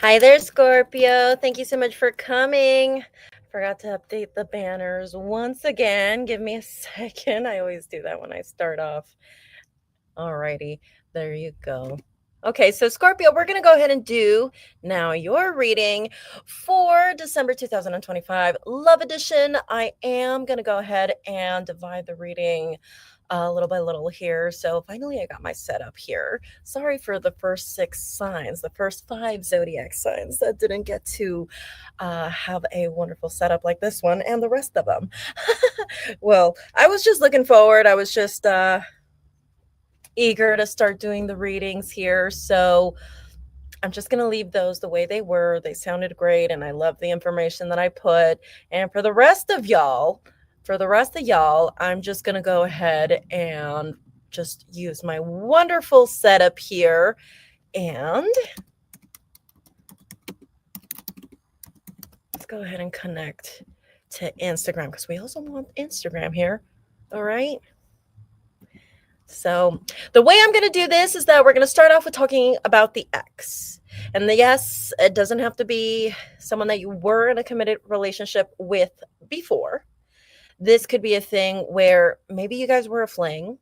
Hi there, Scorpio. Thank you so much for coming. Forgot to update the banners once again. Give me a second. I always do that when I start off. Alrighty, there you go. Okay, so Scorpio, we're going to go ahead and do now your reading for December 2025 Love Edition. I am going to go ahead and divide the reading little by little here. So finally, I got my setup here. Sorry for the first 6 signs, the first 5 zodiac signs that didn't get to have a wonderful setup like this one and the rest of them. Well, I was just looking forward. I was just eager to start doing the readings here. So I'm just going to leave those the way they were. They sounded great and I love the information that I put. And for the rest of y'all, I'm just going to go ahead and just use my wonderful setup here. And let's go ahead and connect to Instagram because we also want Instagram here. All right. So the way I'm going to do this is that we're going to start off with talking about the ex. And yes, it doesn't have to be someone that you were in a committed relationship with before. This could be a thing where maybe you guys were a fling.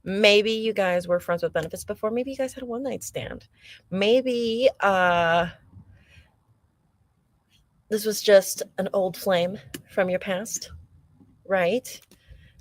Maybe you guys were friends with benefits before. Maybe you guys had a one-night stand. Maybe this was just an old flame from your past, right?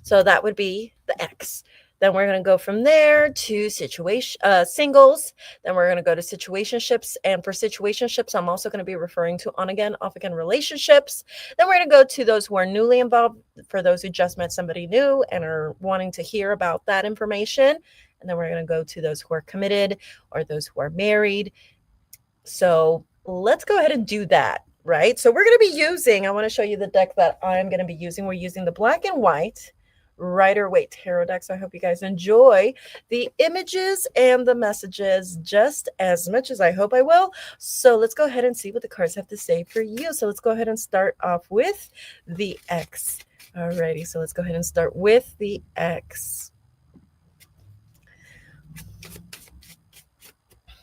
So that would be the ex. Then we're going to go from there to singles. Then we're going to go to situationships. And for situationships, I'm also going to be referring to on again, off again relationships. Then we're going to go to those who are newly involved, for those who just met somebody new and are wanting to hear about that information. And then we're going to go to those who are committed or those who are married. So let's go ahead and do that, right? So we're going to be using, I want to show you the deck that I'm going to be using. We're using the black and white Rider-Waite Tarot deck. So I hope you guys enjoy the images and the messages just as much as I hope I will. So let's go ahead and see what the cards have to say for you. So let's go ahead and start off with the X. Alrighty, so let's go ahead and start with the X.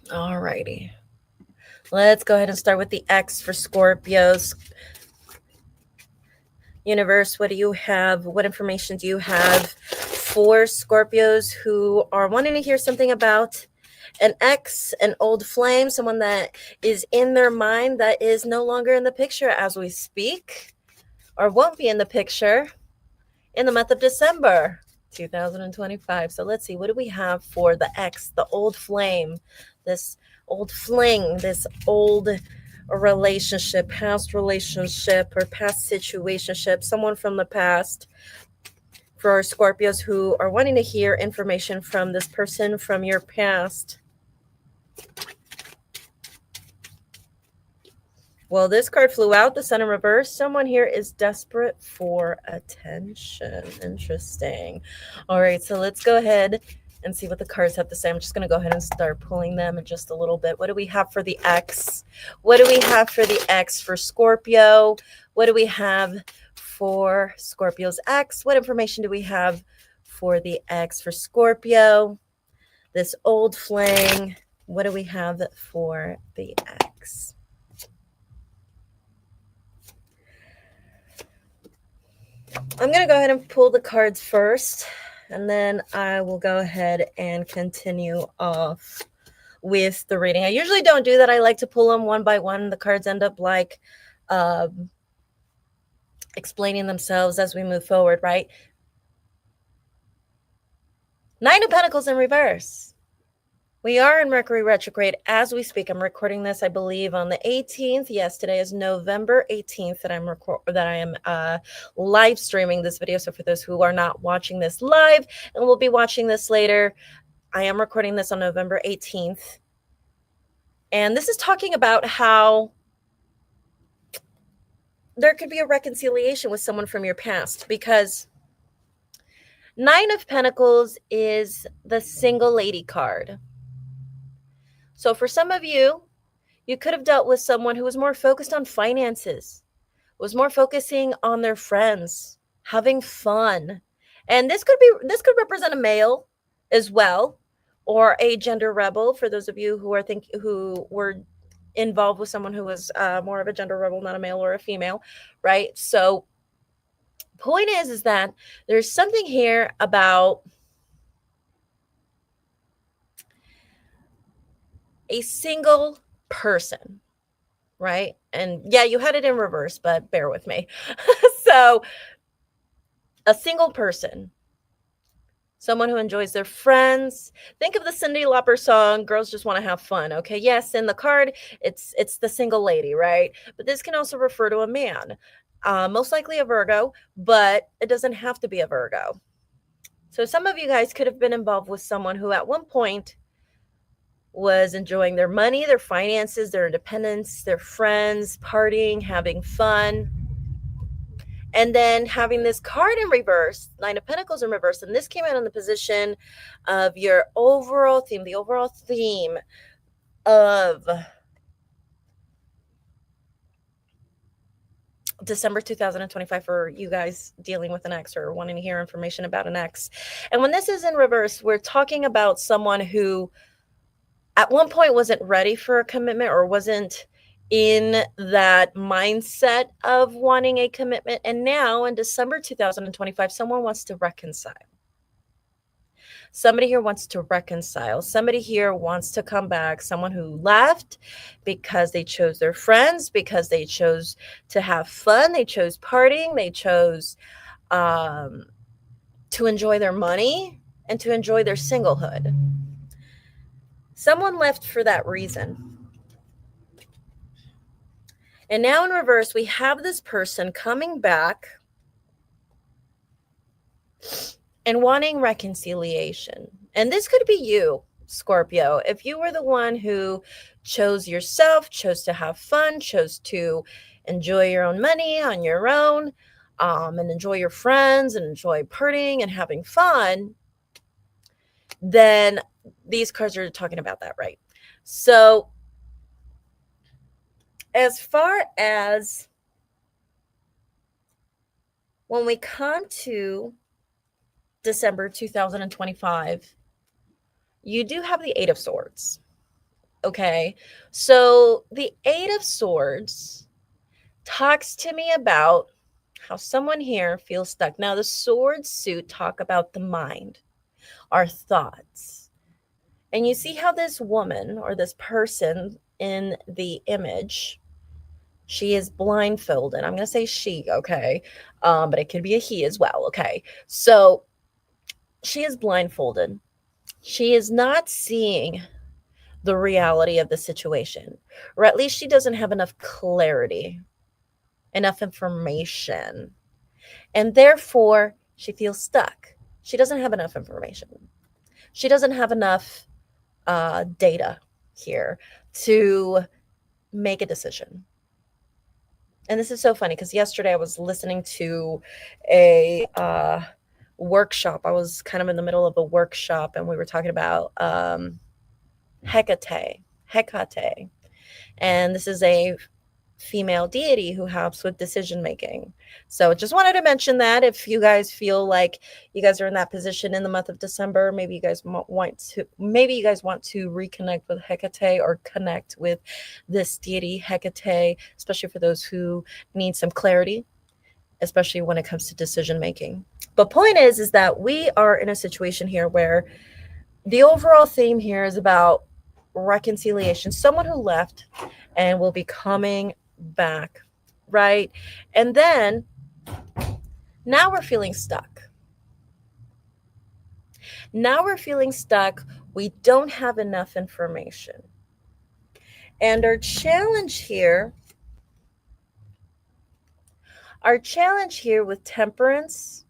Alrighty. Let's go ahead and start with the X for Scorpios. Universe, what do you have? What information do you have for Scorpios who are wanting to hear something about an ex, an old flame, someone that is in their mind that is no longer in the picture as we speak, or won't be in the picture in the month of December 2025. So let's see, what do we have for the ex, the old flame, this old fling, this old relationship, past relationship or past situationship, someone from the past, for our Scorpios who are wanting to hear information from this person from your past. Well, this card flew out, the Sun in reverse. Someone here is desperate for attention. Interesting. All right, so let's go ahead and see what the cards have to say. I'm just going to go ahead and start pulling them in just a little bit. What do we have for the X? What do we have for the X for Scorpio? What do we have for Scorpio's X? What information do we have for the X for Scorpio? This old fling. What do we have for the X? I'm going to go ahead and pull the cards first, and then I will go ahead and continue off with the reading. I usually don't do that. I like to pull them one by one. The cards end up like explaining themselves as we move forward, right? 9 of Pentacles in reverse. We are in Mercury retrograde as we speak. I'm recording this, I believe, on the 18th. Yes, today is November 18th that I am live streaming this video. So for those who are not watching this live and will be watching this later, I am recording this on November 18th. And this is talking about how there could be a reconciliation with someone from your past, because 9 of Pentacles is the single lady card. So for some of you, you could have dealt with someone who was more focused on finances, was more focusing on their friends, having fun. And this could represent a male as well, or a gender rebel, for those of you who were involved with someone who was more of a gender rebel, not a male or a female, right? So point is that there's something here about a single person, right? And yeah, you had it in reverse, but bear with me. So a single person, someone who enjoys their friends. Think of the Cyndi Lauper song, Girls Just Want to Have Fun. Okay, yes, in the card, it's the single lady, right? But this can also refer to a man, most likely a Virgo, but it doesn't have to be a Virgo. So some of you guys could have been involved with someone who at one point was enjoying their money, their finances, their independence, their friends, partying, having fun. And then having this card in reverse, Nine of Pentacles in reverse, and this came out in the position of your overall theme, the overall theme of December 2025 for you guys dealing with an ex or wanting to hear information about an ex. And when this is in reverse, we're talking about someone who at one point wasn't ready for a commitment or wasn't in that mindset of wanting a commitment. And now in December 2025, someone wants to reconcile. Somebody here wants to reconcile. Somebody here wants to come back. Someone who left because they chose their friends, because they chose to have fun. They chose partying. They chose to enjoy their money and to enjoy their singlehood. Someone left for that reason. And now in reverse, we have this person coming back and wanting reconciliation. And this could be you, Scorpio. If you were the one who chose yourself, chose to have fun, chose to enjoy your own money on your own, and enjoy your friends and enjoy partying and having fun, then these cards are talking about that, right? So as far as when we come to December 2025, you do have the Eight of Swords. Okay, so the Eight of Swords talks to me about how someone here feels stuck. Now, the sword suit talk about the mind, our thoughts. And you see how this woman or this person in the image, she is blindfolded. I'm going to say she, okay? But it could be a he as well, okay? So she is blindfolded. She is not seeing the reality of the situation, or at least she doesn't have enough clarity, enough information, and therefore she feels stuck. She doesn't have enough information. She doesn't have enough data here to make a decision. And this is so funny because yesterday I was listening to a workshop. I was kind of in the middle of a workshop and we were talking about Hecate. And this is a female deity who helps with decision making. So just wanted to mention that if you guys feel like you guys are in that position in the month of December, maybe you guys want to reconnect with Hecate or connect with this deity Hecate, especially for those who need some clarity, especially when it comes to decision making. But point is that we are in a situation here where the overall theme here is about reconciliation. Someone who left and will be coming back, right? And then now we're feeling stuck. Now we're feeling stuck. We don't have enough information. And our challenge here with Temperance,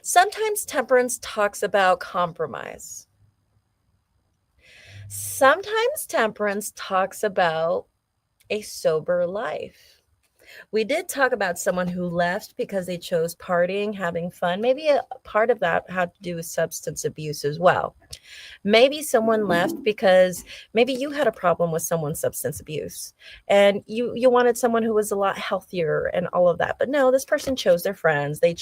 sometimes Temperance talks about compromise. Sometimes Temperance talks about a sober life. We did talk about someone who left because they chose partying, having fun. Maybe a part of that had to do with substance abuse as well. Maybe someone left because maybe you had a problem with someone's substance abuse and you wanted someone who was a lot healthier and all of that. But no, this person chose their friends. They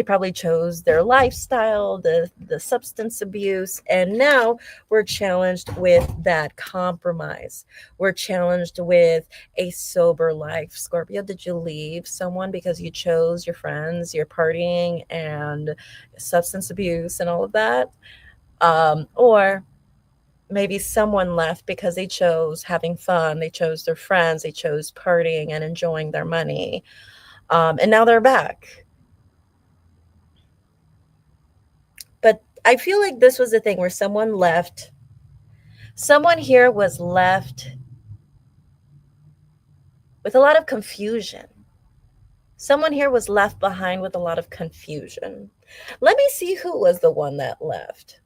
probably chose their lifestyle, the substance abuse, and now we're challenged with that compromise. We're challenged with a sober life. Scorpio, did you leave someone because you chose your friends, your partying and substance abuse and all of that? Or maybe someone left because they chose having fun, they chose their friends, they chose partying and enjoying their money. And now they're back. But I feel like this was the thing where someone left. Someone here was left with a lot of confusion. Someone here was left behind with a lot of confusion. Let me see who was the one that left.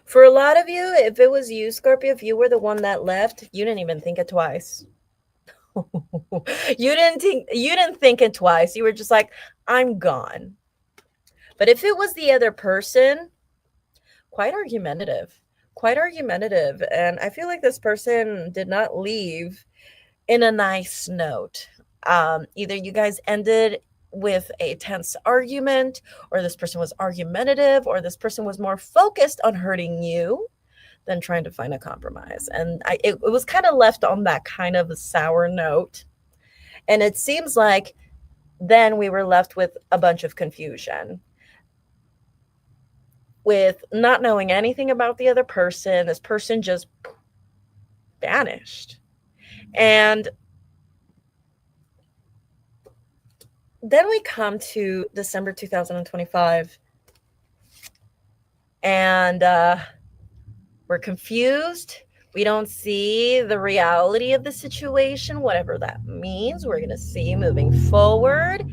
For a lot of you, if it was you, Scorpio, if you were the one that left, you didn't even think it twice. You didn't think it twice. You were just like, I'm gone. But if it was the other person, quite argumentative. Quite argumentative. And I feel like this person did not leave in a nice note. Either you guys ended with a tense argument, or this person was argumentative, or this person was more focused on hurting you than trying to find a compromise. And it was kind of left on that kind of a sour note. And it seems like then we were left with a bunch of confusion, with not knowing anything about the other person. This person just vanished. And then we come to December 2025, and we're confused. We don't see the reality of the situation, whatever that means. We're going to see moving forward,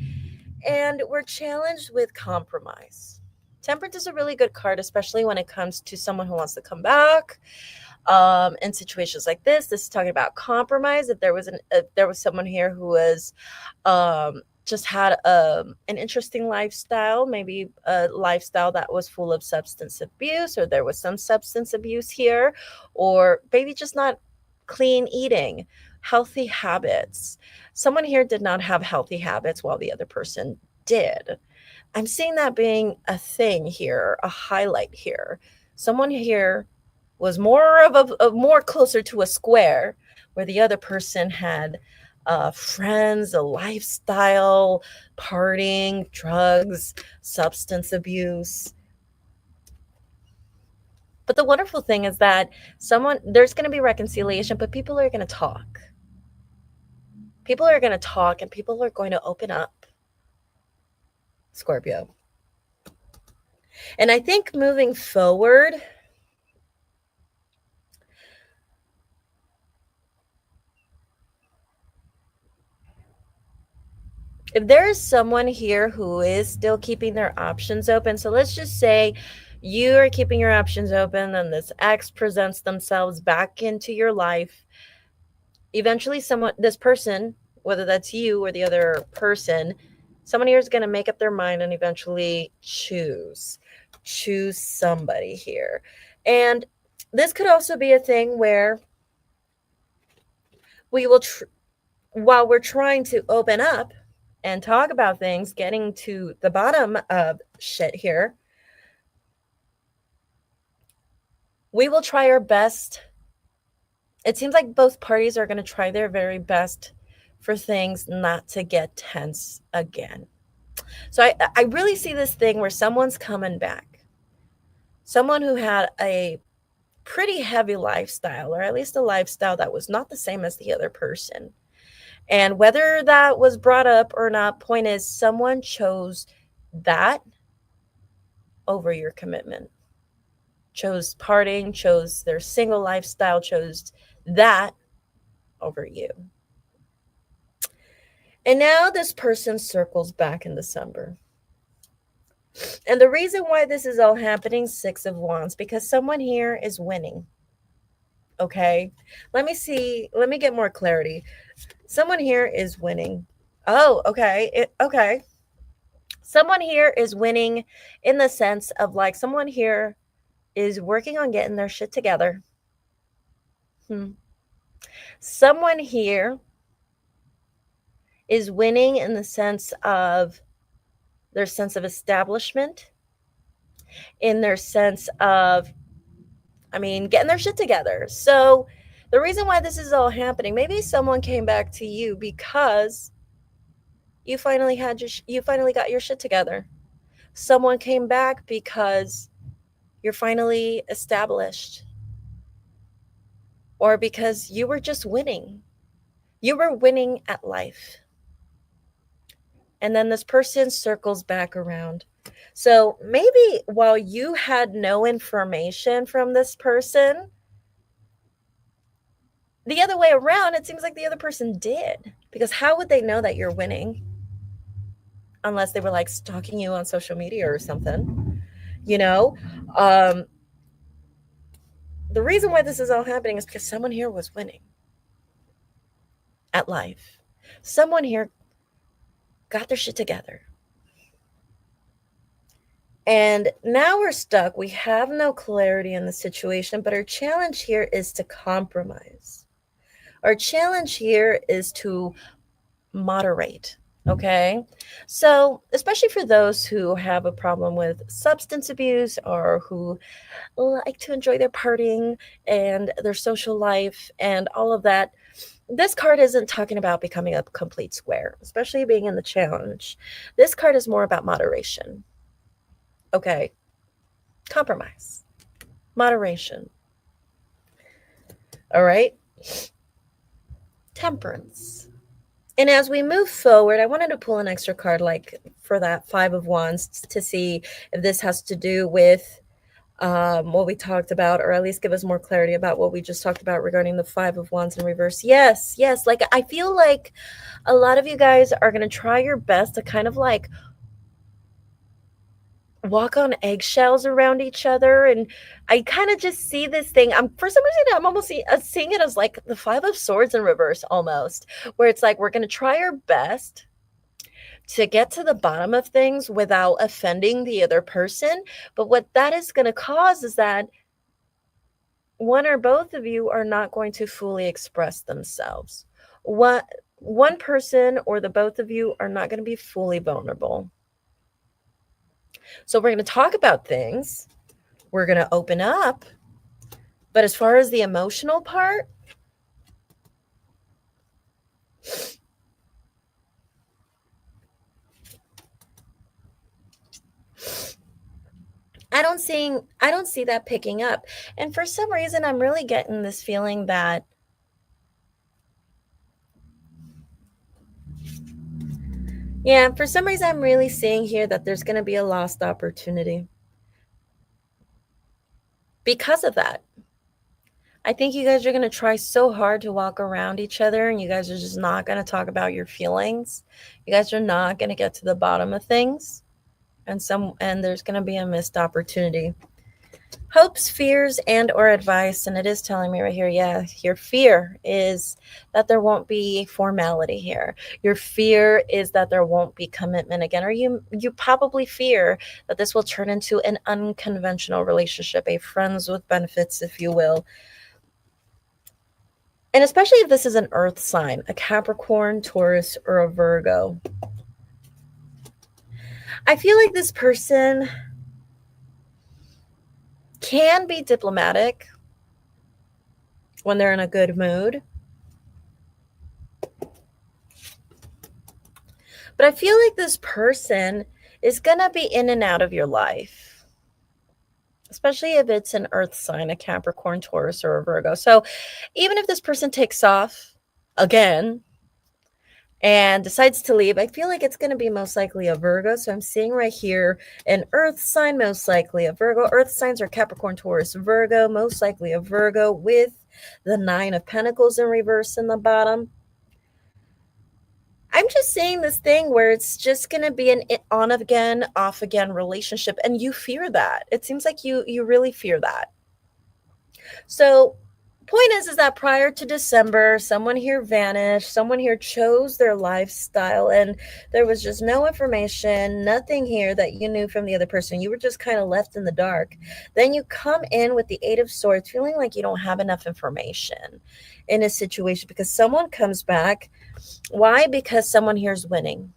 and we're challenged with compromise. Temperance is a really good card, especially when it comes to someone who wants to come back. In situations like this is talking about compromise. If there was someone here who was just had an interesting lifestyle, maybe a lifestyle that was full of substance abuse, or there was some substance abuse here, or maybe just not clean eating, healthy habits. Someone here did not have healthy habits while the other person did. I'm seeing that being a thing here, a highlight here. Someone here was more of a more closer to a square, where the other person had friends, a lifestyle, partying, drugs, substance abuse. But the wonderful thing is that there's going to be reconciliation, but people are going to talk. People are going to talk, and people are going to open up, Scorpio. And I think moving forward, if there is someone here who is still keeping their options open, so let's just say you are keeping your options open and this ex presents themselves back into your life, eventually this person, whether that's you or the other person, someone here is going to make up their mind and eventually choose somebody here. And this could also be a thing where we will, while we're trying to open up and talk about things, getting to the bottom of shit here, we will try our best. It seems like both parties are going to try their very best for things not to get tense again. So I really see this thing where someone's coming back. Someone who had a pretty heavy lifestyle, or at least a lifestyle that was not the same as the other person. And whether that was brought up or not, point is, someone chose that over your commitment. Chose partying, chose their single lifestyle, chose that over you. And now this person circles back in December. And the reason why this is all happening, Six of Wands, because someone here is winning. Okay? Let me get more clarity. Someone here is winning. Oh, okay. Okay. Someone here is winning in the sense of like someone here is working on getting their shit together. Someone here is winning in the sense of their sense of establishment, in their sense of, getting their shit together. So the reason why this is all happening, maybe someone came back to you because you finally got your shit together. Someone came back because you're finally established, or because you were just winning. You were winning at life. And then this person circles back around. So maybe while you had no information from this person, the other way around, it seems like the other person did. Because how would they know that you're winning? Unless they were like stalking you on social media or something, you know? The reason why this is all happening is because someone here was winning at life. Someone here got their shit together. And now we're stuck. We have no clarity in the situation, but our challenge here is to compromise. Our challenge here is to moderate. Okay. So, especially for those who have a problem with substance abuse or who like to enjoy their partying and their social life and all of that, this card isn't talking about becoming a complete square, especially being in the challenge. This card is more about moderation. Okay. Compromise, moderation. All right. Temperance. And as we move forward, I wanted to pull an extra card like for that Five of Wands to see if this has to do with what we talked about, or at least give us more clarity about what we just talked about regarding the Five of Wands in reverse. Yes. Like I feel like a lot of you guys are going to try your best to kind of like walk on eggshells around each other. And I kind of just see this thing. For some reason, I'm almost seeing it as like the Five of Swords in reverse almost, where it's like we're going to try our best to get to the bottom of things without offending the other person. But what that is going to cause is that one or both of you are not going to fully express themselves. One person or the both of you are not going to be fully vulnerable. So we're going to talk about things. We're going to open up. But as far as the emotional part, I don't see that picking up. And for some reason, I'm really getting this feeling that for some reason, I'm really seeing here that there's going to be a lost opportunity. Because of that, I think you guys are going to try so hard to walk around each other, and you guys are just not going to talk about your feelings. You guys are not going to get to the bottom of things. And there's going to be a missed opportunity. Hopes, fears, and or advice. And it is telling me right here, your fear is that there won't be formality here. Your fear is that there won't be commitment again. Or you probably fear that this will turn into an unconventional relationship, a friends with benefits, if you will. And especially if this is an earth sign, a Capricorn, Taurus, or a Virgo. I feel like this person can be diplomatic when they're in a good mood. But I feel like this person is going to be in and out of your life, especially if it's an earth sign, a Capricorn, Taurus, or a Virgo. So even if this person takes off again and decides to leave, I feel like it's going to be most likely a Virgo. So I'm seeing right here an earth sign, most likely a Virgo. Earth signs are Capricorn, Taurus, Virgo, most likely a Virgo with the Nine of Pentacles in reverse in the bottom. I'm just seeing this thing where it's just going to be an on again, off again relationship. And you fear that. It seems like you really fear that. So Point is that prior to December, someone here vanished, someone here chose their lifestyle, and there was just no information, nothing here that you knew from the other person. You were just kind of left in the dark. Then you come in with the Eight of Swords, feeling like you don't have enough information in a situation because someone comes back. Why? Because someone here is winning.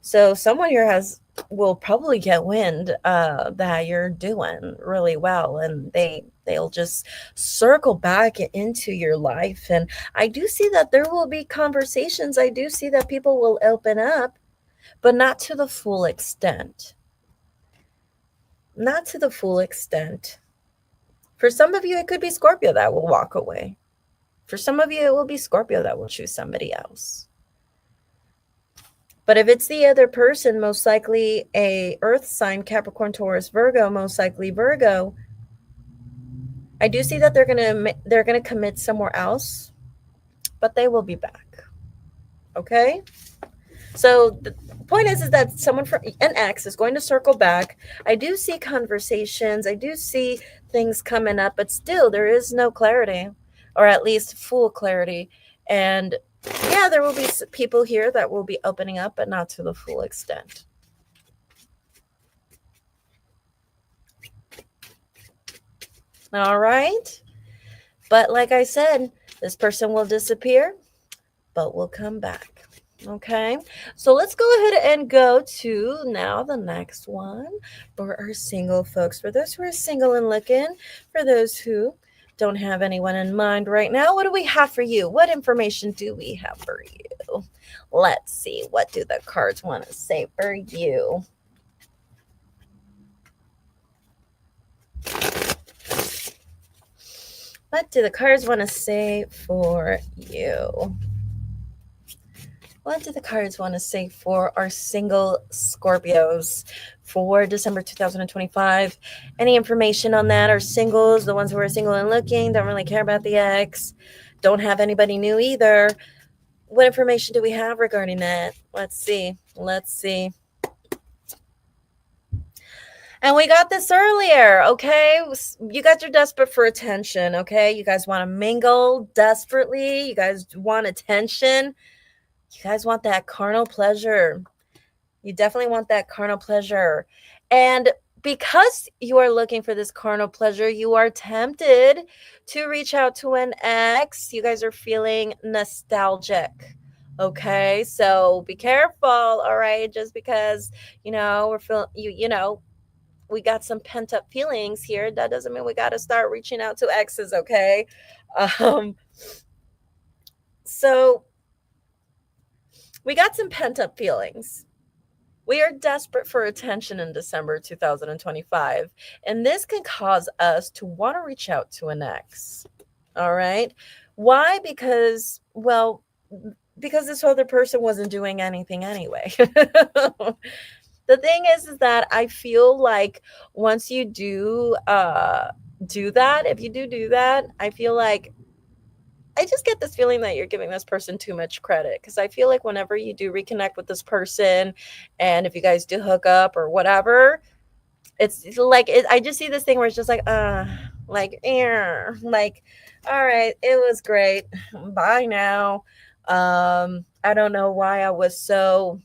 So someone here will probably get wind that you're doing really well, and they'll just circle back into your life. And I do see that there will be conversations. I do see that people will open up, but not to the full extent. Not to the full extent. For some of you, it could be Scorpio that will walk away. For some of you, it will be Scorpio that will choose somebody else. But if it's the other person, most likely a earth sign, Capricorn, Taurus, Virgo, most likely Virgo, I do see that they're gonna commit somewhere else, but they will be back. Okay? So the point is that someone from an ex is going to circle back. I do see conversations, I do see things coming up, but still there is no clarity, or at least full clarity. And yeah, there will be people here that will be opening up, but not to the full extent. All right. But like I said, this person will disappear, but will come back. Okay. So let's go ahead and go to now the next one for our single folks. For those who are single and looking, for those who don't have anyone in mind right now, what do we have for you? What information do we have for you? Let's see. What do the cards want to say for you? What do the cards want to say for you? What do the cards want to say for our single Scorpios for December 2025? Any information on that? Our singles, the ones who are single and looking, don't really care about the ex, don't have anybody new either. What information do we have regarding that? Let's see. Let's see. And we got this earlier, okay? You guys are desperate for attention, okay? You guys want to mingle desperately. You guys want attention. You guys want that carnal pleasure. You definitely want that carnal pleasure. And because you are looking for this carnal pleasure, you are tempted to reach out to an ex. You guys are feeling nostalgic. Okay, so be careful, all right? Just because, we're feeling, we got some pent up feelings here, that doesn't mean we got to start reaching out to exes, okay? So we got some pent up feelings. We are desperate for attention in December 2025, and this can cause us to want to reach out to an ex. All right. Why? Because this other person wasn't doing anything anyway. The thing is that I feel like once you do that, if you do that, I feel like I just get this feeling that you're giving this person too much credit, because I feel like whenever you do reconnect with this person, and if you guys do hook up or whatever, it's like I just see this thing where it's just like, all right, it was great. Bye now. I don't know why I was so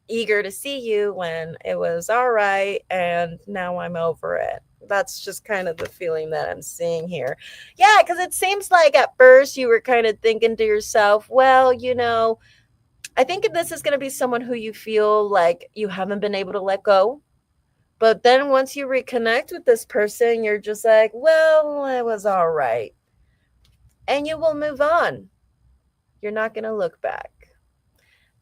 eager to see you when it was all right, and now I'm over it. That's just kind of the feeling that I'm seeing here. Yeah, because it seems like at first you were kind of thinking to yourself, well, I think this is going to be someone who you feel like you haven't been able to let go. But then once you reconnect with this person, you're just like, well, it was all right. And you will move on. You're not going to look back.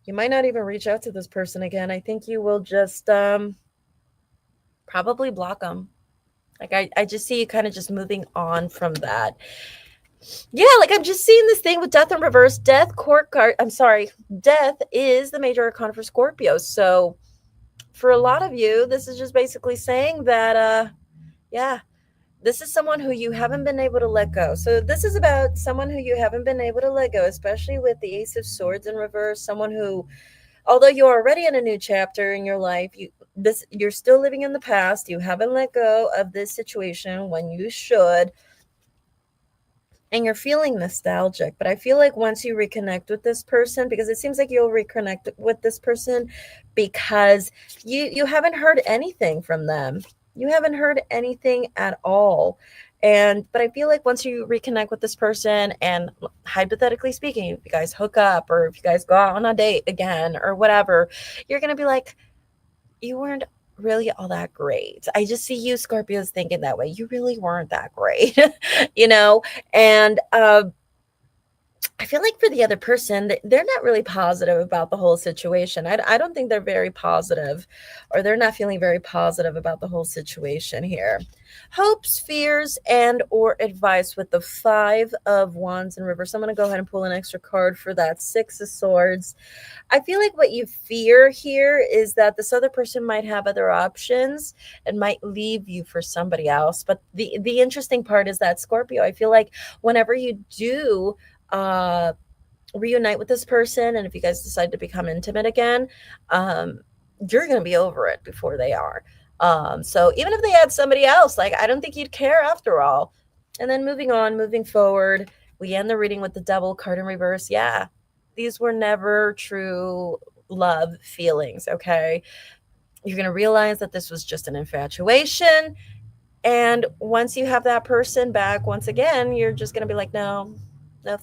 You might not even reach out to this person again. I think you will just probably block them. Like I just see you kind of just moving on from that. Yeah, like I'm just seeing this thing with death in reverse. Death court card. I'm sorry. Death is the major arcana for Scorpio. So for a lot of you, this is just basically saying that, this is someone who you haven't been able to let go. So this is about someone who you haven't been able to let go, especially with the Ace of Swords in reverse. Someone who, although you're already in a new chapter in your life, you're still living in the past. You haven't let go of this situation when you should. and you're feeling nostalgic. But I feel like once you reconnect with this person, because it seems like you'll reconnect with this person because you haven't heard anything from them. You haven't heard anything at all. But I feel like once you reconnect with this person, and hypothetically speaking, if you guys hook up or if you guys go out on a date again or whatever, you're going to be like, you weren't really all that great. I just see you Scorpios thinking that way. You really weren't that great, you know? And I feel like for the other person, they're not really positive about the whole situation. I don't think they're very positive, or they're not feeling very positive about the whole situation here. Hopes, fears, and or advice with the 5 of Wands in reverse. I'm going to go ahead and pull an extra card for that 6 of Swords. I feel like what you fear here is that this other person might have other options and might leave you for somebody else. But the interesting part is that, Scorpio, I feel like whenever you do reunite with this person, and if you guys decide to become intimate again, you're going to be over it before they are. So even if they had somebody else, like, I don't think you'd care after all. And then moving forward, we end the reading with the Devil card in reverse. Yeah, these were never true love feelings, okay? You're going to realize that this was just an infatuation. And once you have that person back, once again, you're just going to be like, no,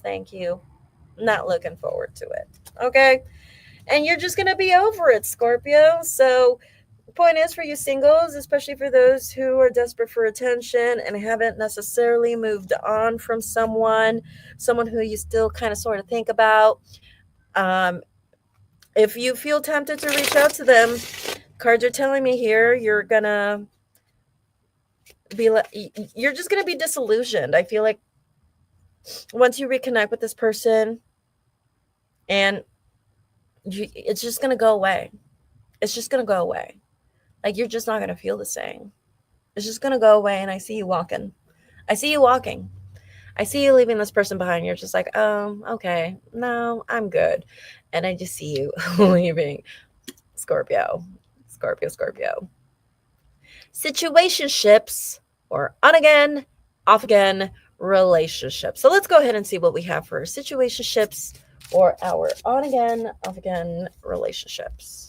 thank you. Not looking forward to it. Okay. And you're just going to be over it, Scorpio. So the point is, for you singles, especially for those who are desperate for attention and haven't necessarily moved on from someone who you still kind of sort of think about, if you feel tempted to reach out to them, cards are telling me here you're gonna you're just gonna be disillusioned. I feel like once you reconnect with this person, and it's just gonna go away. It's just gonna go away. Like, you're just not gonna feel the same. It's just gonna go away, and I see you walking. I see you walking. I see you leaving this person behind. You're just like, oh, okay, no, I'm good. And I just see you leaving. Scorpio. Situationships, or on again, off again relationships. So let's go ahead and see what we have for situationships, or our on again, off again relationships.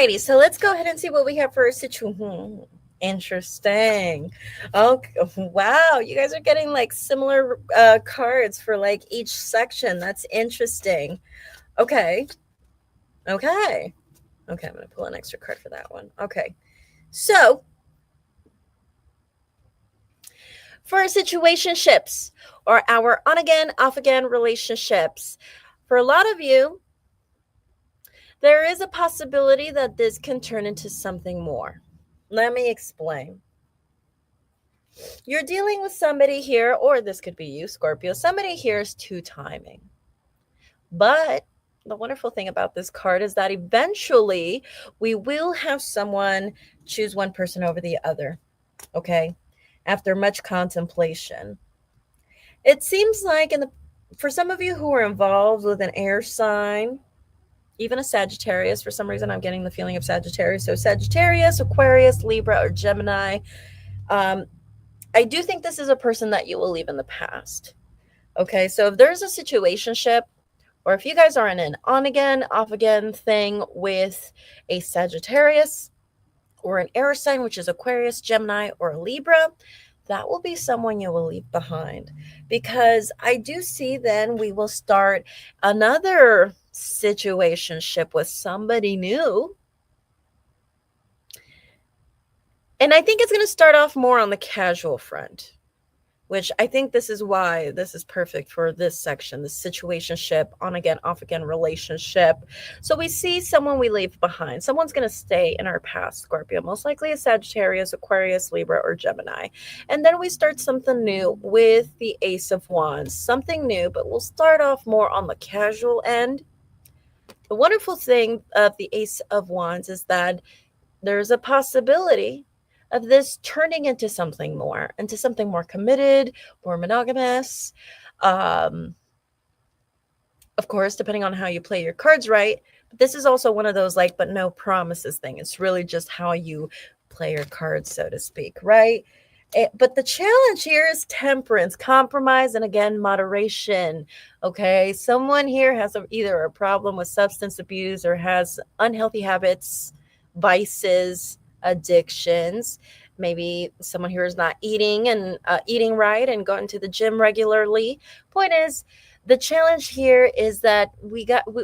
righty, so let's go ahead and see what we have for a situation. Interesting. Okay. Wow, you guys are getting like similar cards for like each section. That's interesting. Okay. Okay. Okay, I'm going to pull an extra card for that one. Okay. So, for situationships or our on again, off again relationships, for a lot of you, there is a possibility that this can turn into something more. Let me explain. You're dealing with somebody here, or this could be you, Scorpio. Somebody here is two timing. But the wonderful thing about this card is that eventually we will have someone choose one person over the other, okay? After much contemplation. It seems like for some of you who are involved with an air sign, even a Sagittarius, for some reason I'm getting the feeling of Sagittarius. So Sagittarius, Aquarius, Libra, or Gemini. I do think this is a person that you will leave in the past. Okay, so if there's a situationship, or if you guys are in an on again, off again thing with a Sagittarius or an air sign, which is Aquarius, Gemini, or Libra, that will be someone you will leave behind. Because I do see then we will start another situationship with somebody new. And I think it's going to start off more on the casual front, which I think this is why this is perfect for this section, the situationship, on again, off again relationship. So we see someone we leave behind. Someone's going to stay in our past, Scorpio, most likely a Sagittarius, Aquarius, Libra, or Gemini. And then we start something new with the Ace of Wands, something new, but we'll start off more on the casual end. The wonderful thing of the Ace of Wands is that there's a possibility of this turning into something more committed, more monogamous. Of course, depending on how you play your cards right. But this is also one of those like, but no promises thing. It's really just how you play your cards, so to speak, right? But the challenge here is temperance, compromise, and again, moderation. Okay, someone here has either a problem with substance abuse or has unhealthy habits, vices, addictions. Maybe someone here is not eating and eating right and going to the gym regularly. Point is, the challenge here is that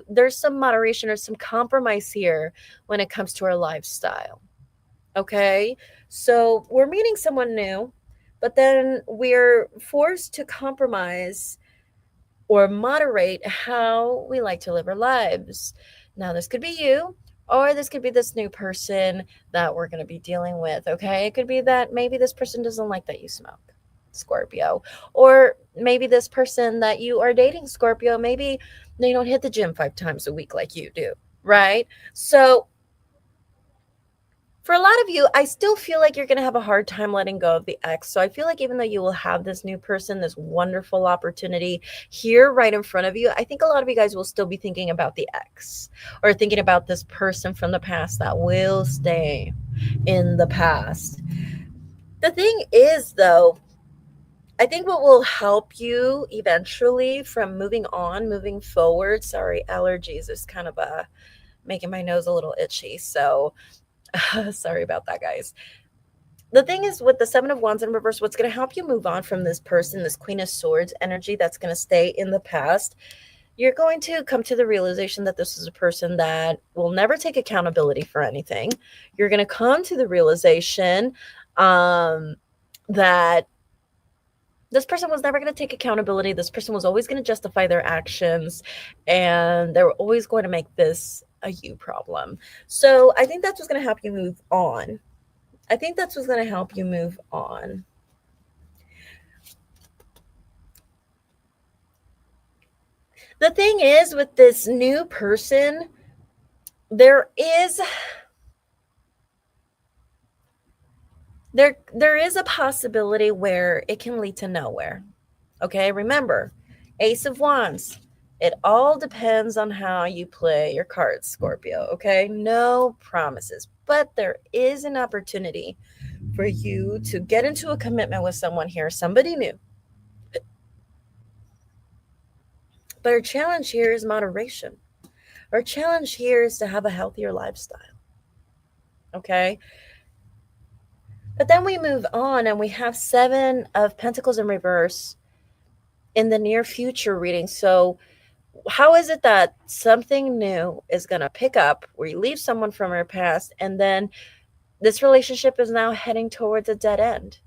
there's some moderation or some compromise here when it comes to our lifestyle. Okay, so we're meeting someone new, but then we're forced to compromise or moderate how we like to live our lives. Now, this could be you, or this could be this new person that we're going to be dealing with. Okay, it could be that maybe this person doesn't like that you smoke, Scorpio, or maybe this person that you are dating, Scorpio, maybe they don't hit the gym 5 times a week like you do, right? So for a lot of you, I still feel like you're going to have a hard time letting go of the ex. So I feel like even though you will have this new person, this wonderful opportunity here right in front of you, I think a lot of you guys will still be thinking about the ex or thinking about this person from the past that will stay in the past. The thing is, though, I think what will help you eventually from moving on, moving forward, sorry, allergies is kind of making my nose a little itchy. So sorry about that, guys. The thing is, with the Seven of Wands in reverse, what's going to help you move on from this person, this Queen of Swords energy that's going to stay in the past, you're going to come to the realization that this is a person that will never take accountability for anything. You're going to come to the realization that this person was never going to take accountability. This person was always going to justify their actions, and they were always going to make this a you problem. So I think that's what's going to help you move on. I think that's what's going to help you move on. The thing is, with this new person, there is a possibility where it can lead to nowhere. Okay, remember, Ace of Wands. It all depends on how you play your cards, Scorpio, okay? No promises, but there is an opportunity for you to get into a commitment with someone here, somebody new. But our challenge here is moderation. Our challenge here is to have a healthier lifestyle. Okay. But then we move on and we have 7 of Pentacles in reverse in the near future reading. So how is it that something new is going to pick up where you leave someone from your past and then this relationship is now heading towards a dead end?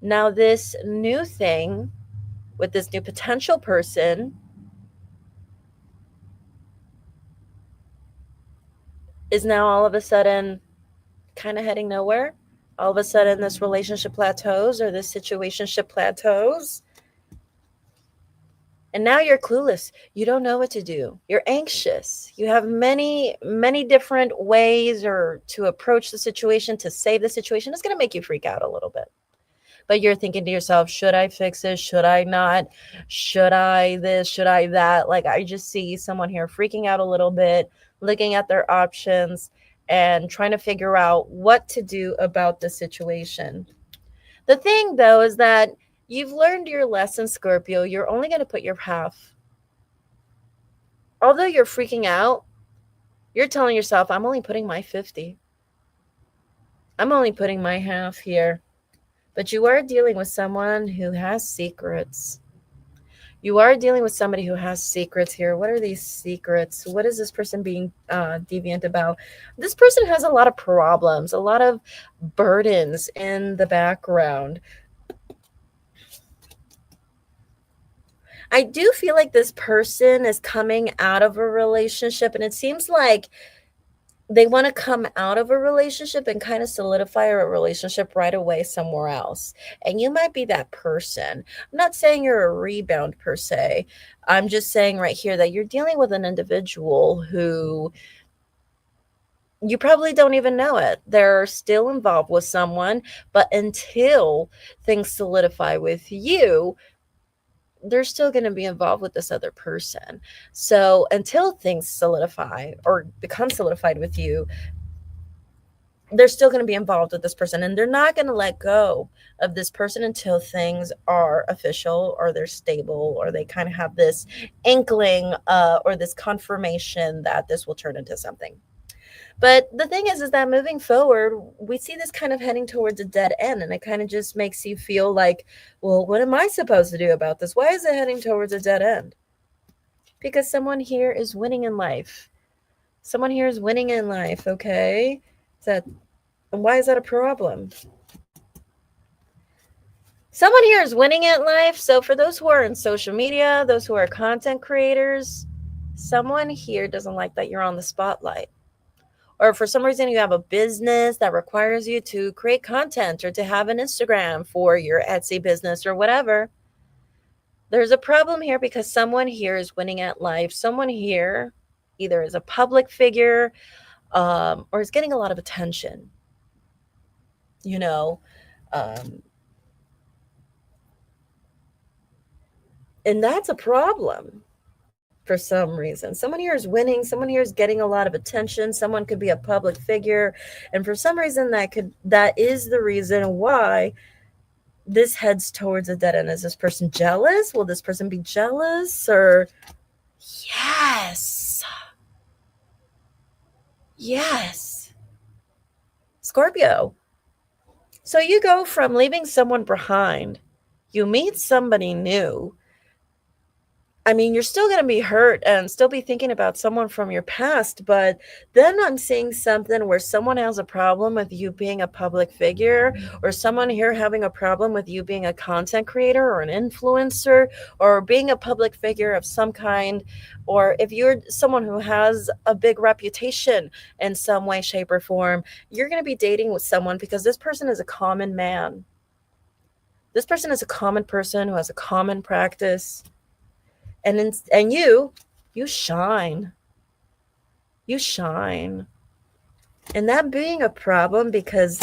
Now this new thing with this new potential person is now all of a sudden kind of heading nowhere. All of a sudden this relationship plateaus or this situationship plateaus. And now you're clueless. You don't know what to do. You're anxious. You have many, many different ways or to approach the situation, to save the situation. It's going to make you freak out a little bit. But you're thinking to yourself, should I fix this? Should I not? Should I this? Should I that? Like, I just see someone here freaking out a little bit, looking at their options and trying to figure out what to do about the situation. The thing, though, is that you've learned your lesson, Scorpio. You're only going to put your half. Although you're freaking out, you're telling yourself, I'm only putting my 50. I'm only putting my half here. But you are dealing with someone who has secrets. You are dealing with somebody who has secrets here. What are these secrets? What is this person being deviant about? This person has a lot of problems, a lot of burdens in the background. I do feel like this person is coming out of a relationship, and it seems like they want to come out of a relationship and kind of solidify a relationship right away somewhere else. And you might be that person. I'm not saying you're a rebound per se. I'm just saying right here that you're dealing with an individual who you probably don't even know it. They're still involved with someone, but until things solidify with you, they're still going to be involved with this other person. So until things solidify or become solidified with you, they're still going to be involved with this person, and they're not going to let go of this person until things are official or they're stable or they kind of have this inkling or this confirmation that this will turn into something. But the thing is that moving forward, we see this kind of heading towards a dead end, and it kind of just makes you feel like, well, what am I supposed to do about this? Why is it heading towards a dead end? Because someone here is winning in life. Someone here is winning in life, okay? Why is that a problem? Someone here is winning at life. So for those who are in social media, those who are content creators, someone here doesn't like that you're on the spotlight. Or for some reason you have a business that requires you to create content or to have an Instagram for your Etsy business or whatever. There's a problem here because someone here is winning at life. Someone here either is a public figure or is getting a lot of attention. You know, and that's a problem for some reason. Someone here is winning. Someone here is getting a lot of attention. Someone could be a public figure. And for some reason that is the reason why this heads towards a dead end. Is this person jealous? Will this person be jealous? Or yes. Yes. Scorpio. So you go from leaving someone behind, you meet somebody new. I mean, you're still going to be hurt and still be thinking about someone from your past, but then I'm seeing something where someone has a problem with you being a public figure, or someone here having a problem with you being a content creator or an influencer or being a public figure of some kind, or if you're someone who has a big reputation in some way, shape, or form, you're going to be dating with someone because this person is a common man. This person is a common person who has a common practice. And you shine. You shine. And that being a problem because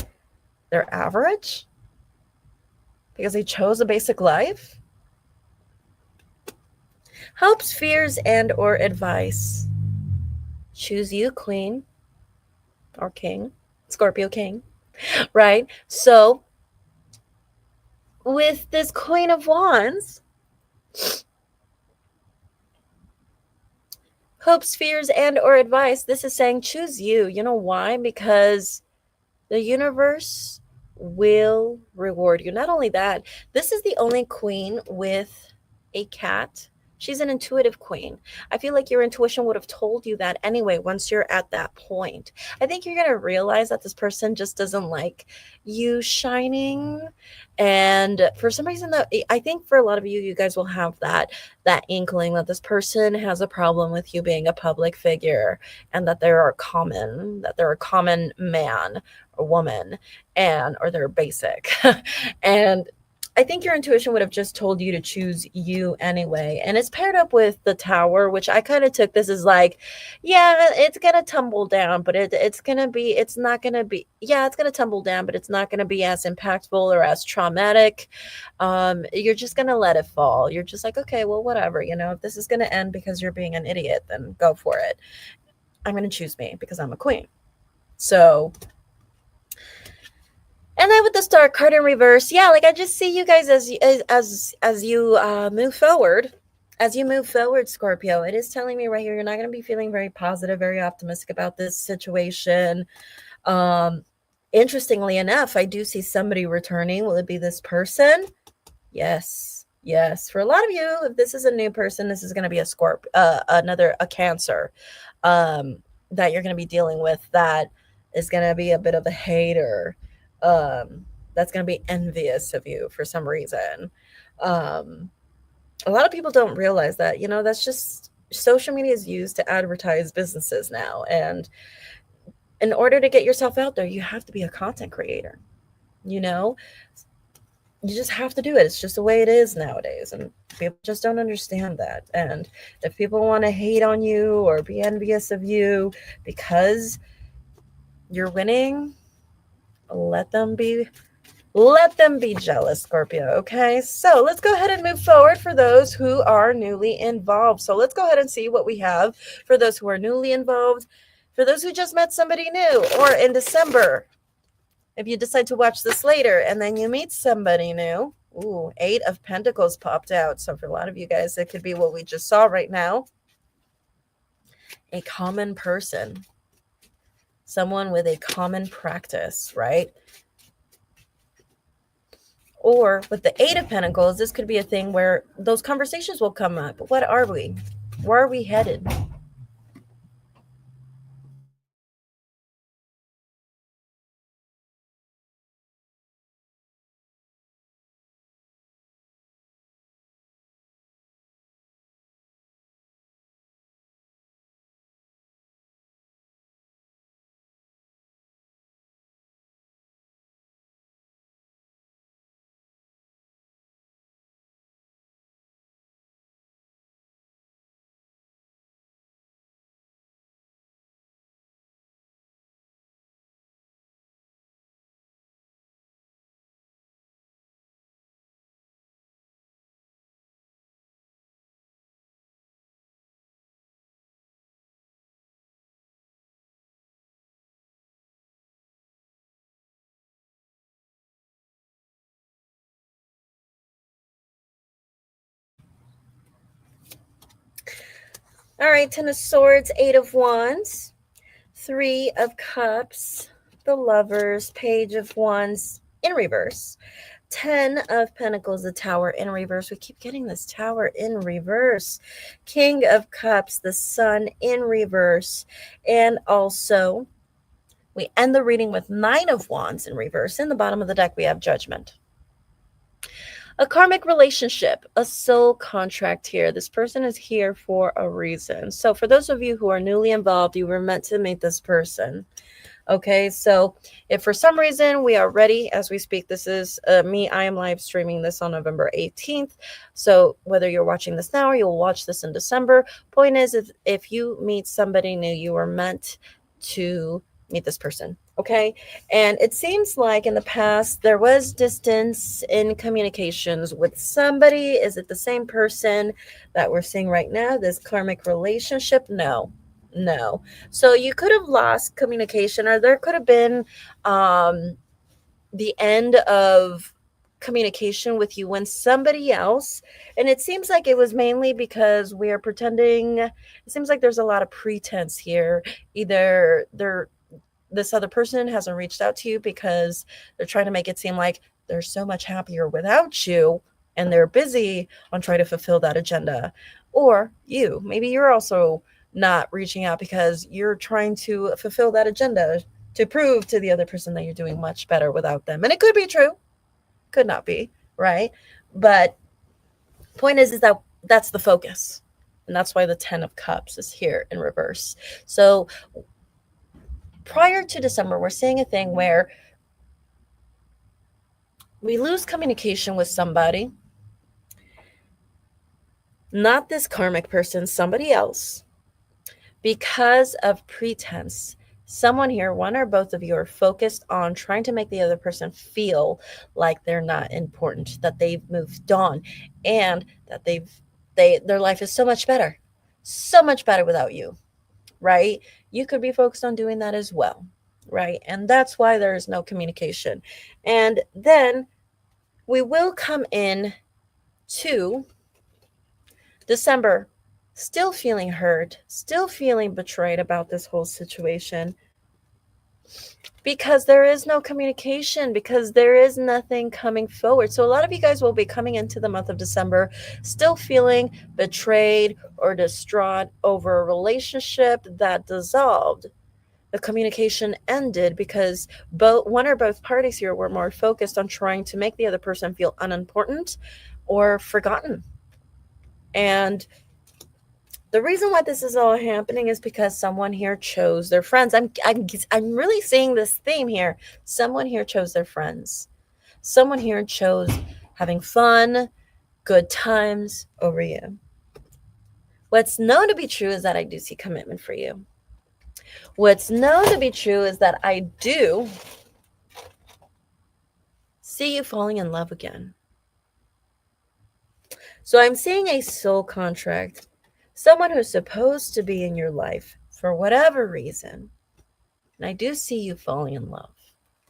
they're average? Because they chose a basic life? Hopes, fears, and or advice. Choose you, Queen or King, Scorpio King, right? So with this Queen of Wands, hopes, fears, and or advice, this is saying choose you. You know why? Because the universe will reward you. Not only that, this is the only queen with a cat. She's an intuitive queen. I feel like your intuition would have told you that anyway once you're at that point. I think you're going to realize that this person just doesn't like you shining. And for some reason, that I think for a lot of you, you guys will have that inkling that this person has a problem with you being a public figure, and that they're a common man or woman, and or they're basic. And I think your intuition would have just told you to choose you anyway. And it's paired up with the tower, which I kind of took this as like, yeah, it's going to tumble down, but it's not going to be, yeah, it's going to tumble down, but it's not going to be as impactful or as traumatic. You're just going to let it fall. You're just like, okay, well, whatever, if this is going to end because you're being an idiot, then go for it. I'm going to choose me because I'm a queen. So, and then with the star card in reverse, yeah, like I just see you guys as you move forward. As you move forward, Scorpio, it is telling me right here you're not going to be feeling very positive, very optimistic about this situation. Interestingly enough, I do see somebody returning. Will it be this person? Yes. For a lot of you, if this is a new person, this is going to be a Cancer that you're going to be dealing with, that is going to be a bit of a hater. That's going to be envious of you for some reason. A lot of people don't realize that, that's just social media is used to advertise businesses now. And in order to get yourself out there, you have to be a content creator. You just have to do it. It's just the way it is nowadays. And people just don't understand that. And if people want to hate on you or be envious of you because you're winning, let them be jealous, Scorpio. Okay, so let's go ahead and move forward for those who are newly involved. So let's go ahead and see what we have for those who are newly involved, for those who just met somebody new, or in December, if you decide to watch this later and then you meet somebody new. Ooh, 8 of Pentacles popped out. So for a lot of you guys, it could be what we just saw right now. A common person. Someone with a common practice, right? Or with the 8 of Pentacles, this could be a thing where those conversations will come up. What are we? Where are we headed? All right, 10 of Swords, 8 of Wands, 3 of Cups, the Lovers, Page of Wands in reverse, 10 of Pentacles, the Tower in reverse. We keep getting this Tower in reverse. King of Cups, the Sun in reverse. And also, we end the reading with 9 of Wands in reverse. In the bottom of the deck, we have Judgment. A karmic relationship, a soul contract here. This person is here for a reason. So for those of you who are newly involved, you were meant to meet this person. Okay, so if for some reason we are ready as we speak, this is me. I am live streaming this on November 18th. So whether you're watching this now or you'll watch this in December, point is if you meet somebody new, you were meant to meet this person. Okay. And it seems like in the past there was distance in communications with somebody. Is it the same person that we're seeing right now? This karmic relationship? No. So you could have lost communication, or there could have been the end of communication with you when somebody else, and it seems like it was mainly because we are pretending. It seems like there's a lot of pretense here. Either this other person hasn't reached out to you because they're trying to make it seem like they're so much happier without you and they're busy on trying to fulfill that agenda. Or maybe you're also not reaching out because you're trying to fulfill that agenda to prove to the other person that you're doing much better without them. And it could be true, could not be, right? But point is that that's the focus. And that's why the 10 of Cups is here in reverse. So prior to December, we're seeing a thing where we lose communication with somebody, not this karmic person, somebody else, because of pretense. Someone here, one or both of you, are focused on trying to make the other person feel like they're not important, that they've moved on, and that their life is so much better without you, right? You could be focused on doing that as well, right? And that's why there is no communication. And then we will come in to December, still feeling hurt, still feeling betrayed about this whole situation, because there is no communication, because there is nothing coming forward. So a lot of you guys will be coming into the month of December still feeling betrayed or distraught over a relationship that dissolved. The communication ended because one or both parties here were more focused on trying to make the other person feel unimportant or forgotten. And the reason why this is all happening is because someone here chose their friends. I'm really seeing this theme here. Someone here chose their friends. Someone here chose having fun, good times over you. What's known to be true is that I do see commitment for you. What's known to be true is that I do see you falling in love again. So I'm seeing a soul contract. Someone who's supposed to be in your life for whatever reason. And I do see you falling in love.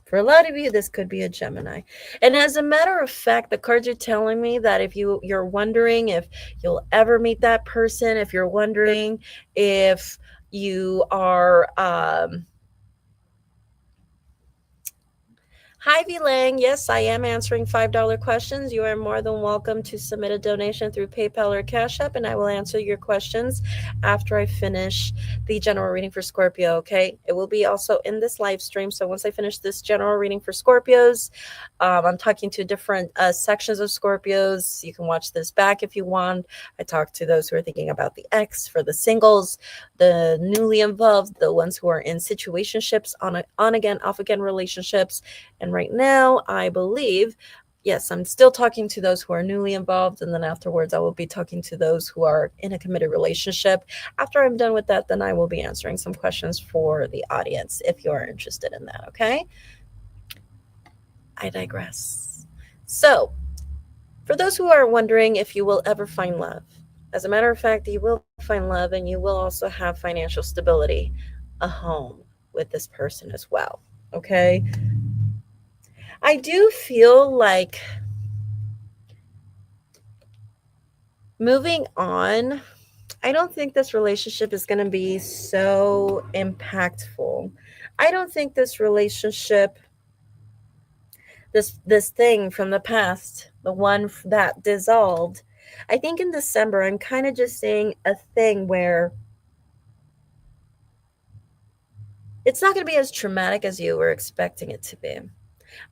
For a lot of you, this could be a Gemini. And as a matter of fact, the cards are telling me that if you're wondering if you'll ever meet that person, if you're wondering if you are... Hi, V Lang. Yes, I am answering $5 questions. You are more than welcome to submit a donation through PayPal or Cash App, and I will answer your questions after I finish the general reading for Scorpio, okay? It will be also in this live stream. So once I finish this general reading for Scorpios, I'm talking to different sections of Scorpios. You can watch this back if you want. I talk to those who are thinking about the ex, for the singles, the newly involved, the ones who are in situationships, on again, off again relationships. And right now, I believe, yes, I'm still talking to those who are newly involved. And then afterwards, I will be talking to those who are in a committed relationship. After I'm done with that, then I will be answering some questions for the audience if you're interested in that, okay? I digress. So, for those who are wondering if you will ever find love, as a matter of fact, you will find love, and you will also have financial stability, a home with this person as well, okay? I do feel like moving on, I don't think this relationship is going to be so impactful. I don't think this relationship, this thing from the past, the one that dissolved, I think in December, I'm kind of just seeing a thing where it's not going to be as traumatic as you were expecting it to be.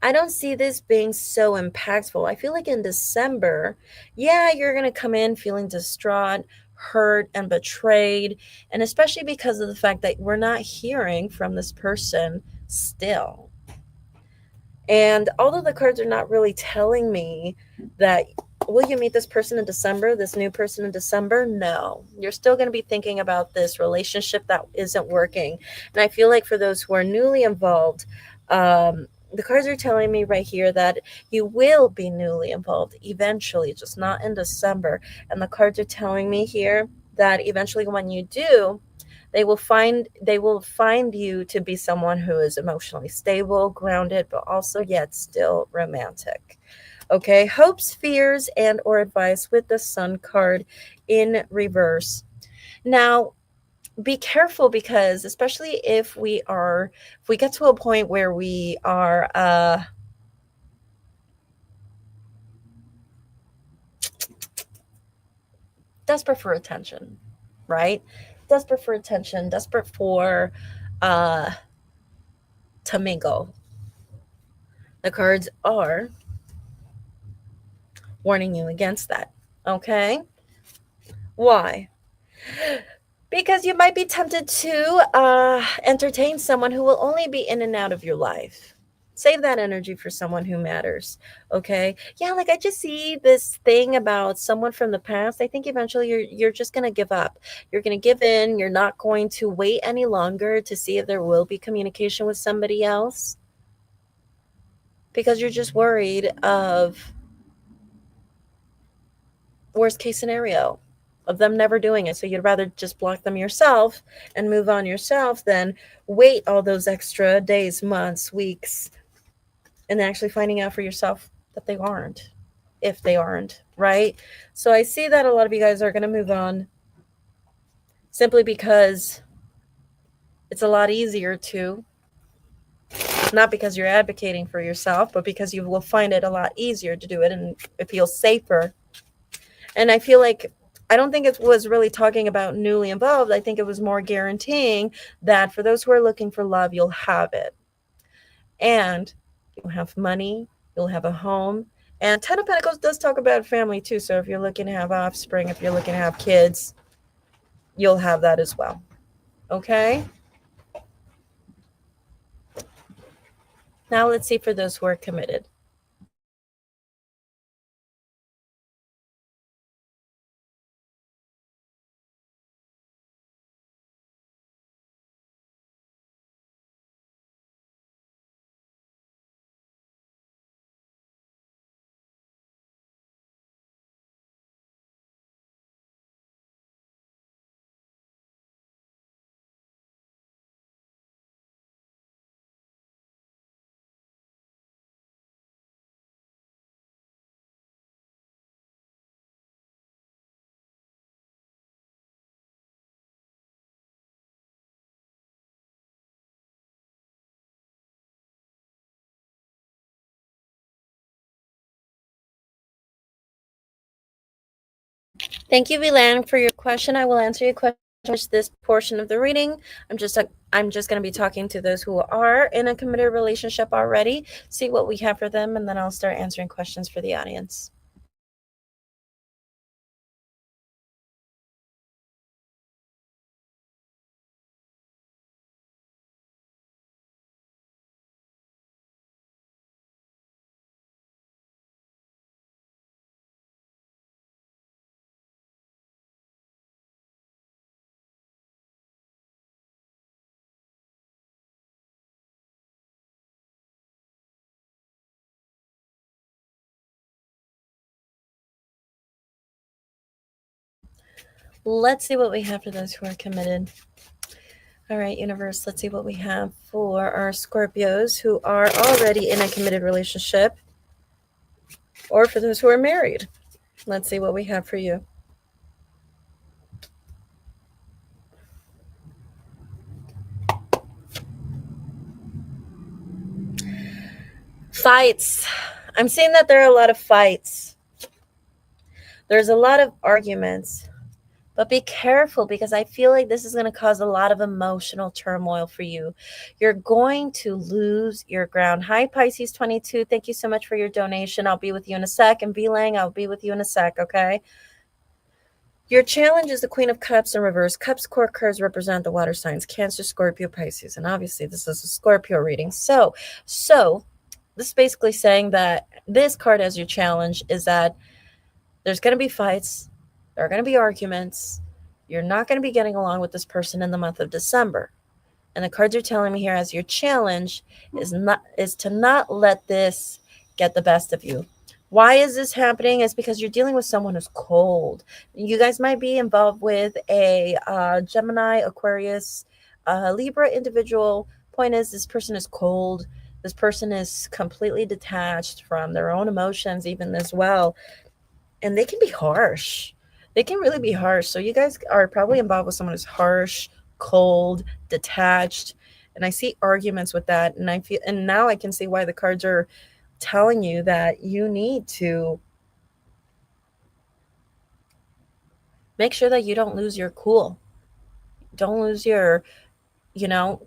I don't see this being so impactful. I feel like in December, yeah, you're going to come in feeling distraught, hurt, and betrayed. And especially because of the fact that we're not hearing from this person still. And although the cards are not really telling me that, will you meet this person in December, this new person in December? No. You're still going to be thinking about this relationship that isn't working. And I feel like for those who are newly involved, the cards are telling me right here that you will be newly involved eventually, just not in December. And the cards are telling me here that eventually when you do, they will find you to be someone who is emotionally stable, grounded, but also yet still romantic. Okay, hopes, fears, and or advice with the Sun card in reverse. Now, be careful, because especially if we get to a point where we are desperate for attention, right? Desperate for attention, desperate for to mingle. The cards are warning you against that. Okay? Why? Because you might be tempted to entertain someone who will only be in and out of your life. Save that energy for someone who matters. Okay? Yeah, like I just see this thing about someone from the past. I think eventually you're just gonna give up. You're gonna give in. You're not going to wait any longer to see if there will be communication with somebody else, because you're just worried of worst case scenario of them never doing it. So you'd rather just block them yourself and move on yourself than wait all those extra days, months, weeks, and actually finding out for yourself that they aren't, if they aren't, right? So I see that a lot of you guys are going to move on simply because it's a lot easier to, not because you're advocating for yourself, but because you will find it a lot easier to do it and it feels safer. And I feel like, I don't think it was really talking about newly involved. I think it was more guaranteeing that for those who are looking for love, you'll have it. And you'll have money, you'll have a home. And Ten of Pentacles does talk about family too. So if you're looking to have offspring, if you're looking to have kids, you'll have that as well. Okay? Now let's see for those who are committed. Thank you, Vilan, for your question. I will answer your question. This portion of the reading, I'm just going to be talking to those who are in a committed relationship already, see what we have for them, and then I'll start answering questions for the audience. Let's see what we have for those who are committed. All right, universe, let's see what we have for our Scorpios who are already in a committed relationship, or for those who are married. Let's see what we have for you. Fights. I'm seeing that there are a lot of fights. There's a lot of arguments. But be careful, because I feel like this is going to cause a lot of emotional turmoil for you. You're going to lose your ground. Hi, Pisces 22. Thank you so much for your donation. I'll be with you in a sec. And V Lang, I'll be with you in a sec, okay? Your challenge is the Queen of Cups in reverse. Cups core cards represent the water signs, Cancer, Scorpio, Pisces. And obviously this is a Scorpio reading. So this is basically saying that this card as your challenge is that there's going to be fights. There are going to be arguments. You're not going to be getting along with this person in the month of December. And the cards are telling me here as your challenge is to not let this get the best of you. Why is this happening? It's because you're dealing with someone who's cold. You guys might be involved with a Gemini, Aquarius, Libra individual. Point is, this person is cold. This person is completely detached from their own emotions even as well. And they can be harsh. They can really be harsh. So you guys are probably involved with someone who's harsh, cold, detached. And I see arguments with that. And now I can see why the cards are telling you that you need to make sure that you don't lose your cool. Don't lose your,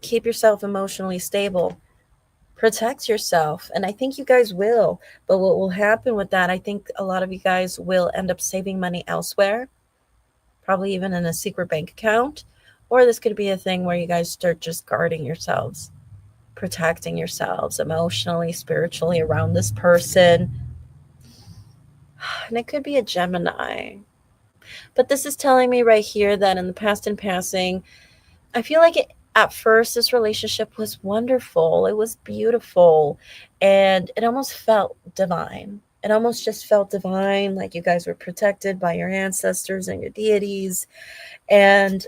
keep yourself emotionally stable. Protect yourself. And I think you guys will. But what will happen with that, I think a lot of you guys will end up saving money elsewhere, probably even in a secret bank account. Or this could be a thing where you guys start just guarding yourselves, protecting yourselves emotionally, spiritually around this person. And it could be a Gemini. But this is telling me right here that in the past and passing, I feel like at first this relationship was wonderful. It was beautiful. And it almost felt divine. It almost just felt divine, like you guys were protected by your ancestors and your deities. And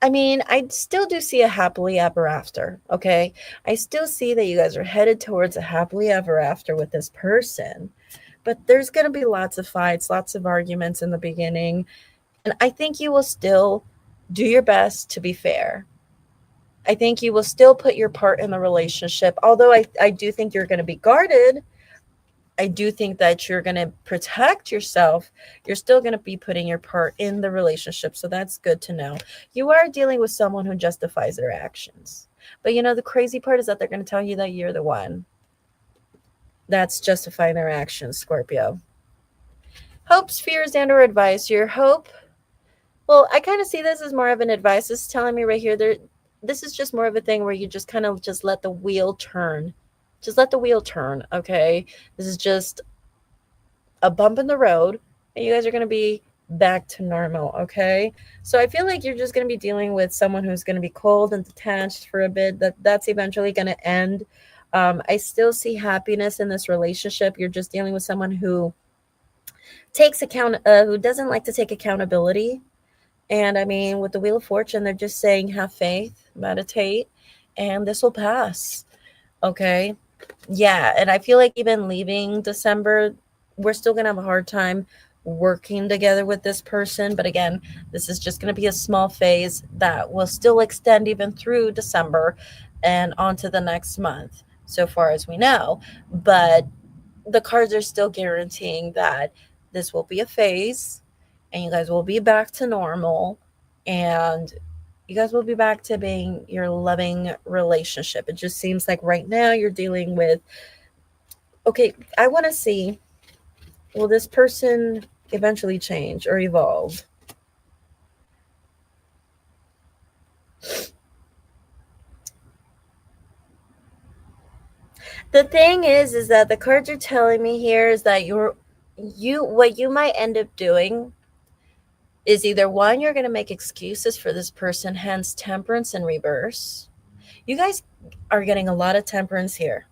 I mean, I still do see a happily ever after, okay? I still see that you guys are headed towards a happily ever after with this person. But there's going to be lots of fights, lots of arguments in the beginning. And I think you will still do your best to be fair. I think you will still put your part in the relationship. Although I do think you're going to be guarded. I do think that you're going to protect yourself. You're still going to be putting your part in the relationship. So that's good to know. You are dealing with someone who justifies their actions. But the crazy part is that they're going to tell you that you're the one that's justifying their actions, Scorpio. Hopes, fears, and or advice. Your hope. Well, I kind of see this as more of an advice. It's telling me right here this is just more of a thing where you just kind of just let the wheel turn. Just let the wheel turn, okay? This is just a bump in the road, and you guys are going to be back to normal, okay? So I feel like you're just going to be dealing with someone who's going to be cold and detached for a bit. That's eventually going to end. I still see happiness in this relationship. You're just dealing with someone who who doesn't like to take accountability. And I mean, with the Wheel of Fortune, they're just saying have faith, meditate, and this will pass. Okay. Yeah. And I feel like even leaving December, we're still going to have a hard time working together with this person. But again, this is just going to be a small phase that will still extend even through December and onto the next month, so far as we know. But the cards are still guaranteeing that this will be a phase and you guys will be back to normal and you guys will be back to being your loving relationship. It just seems like right now you're dealing with, okay, I want to see, will this person eventually change or evolve? The thing is that the cards are telling me here is that what you might end up doing is either one, you're going to make excuses for this person, hence temperance in reverse. You guys are getting a lot of temperance here.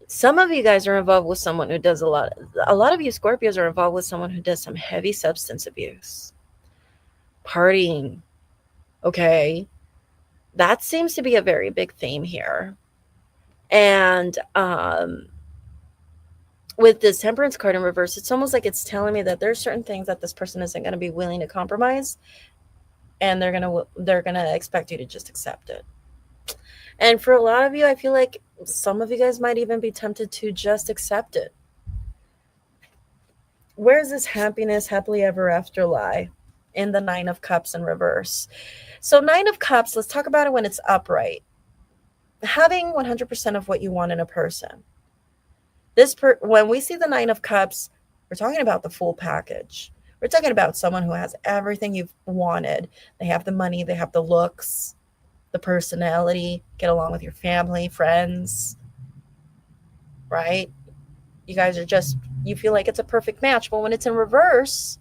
Some of you guys are involved with someone who does a lot of you Scorpios are involved with someone who does some heavy substance abuse, partying. Okay. That seems to be a very big theme here. And with this temperance card in reverse, it's almost like it's telling me that there's certain things that this person isn't going to be willing to compromise, and they're going to expect you to just accept it. And for a lot of you, I feel like some of you guys might even be tempted to just accept it. Where is this happiness, happily ever after lie? In the Nine of Cups in reverse. So Nine of Cups, let's talk about it when it's upright. Having 100% of what you want in a person. When we see the Nine of Cups, we're talking about the full package. We're talking about someone who has everything you've wanted. They have the money, they have the looks, the personality, get along with your family, friends, right? You guys are you feel like it's a perfect match. But when it's in reverse,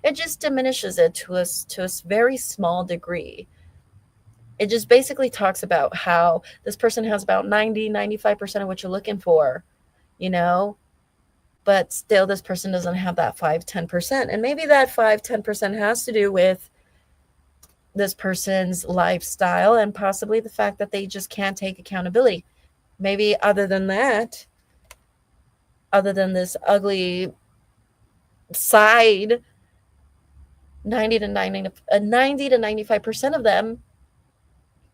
it just diminishes it to a very small degree. It just basically talks about how this person has about 95% of what you're looking for, but still this person doesn't have that 5-10%. And maybe that 5-10% has to do with this person's lifestyle and possibly the fact that they just can't take accountability. Maybe other than that, other than this ugly side, 90 to 95% of them,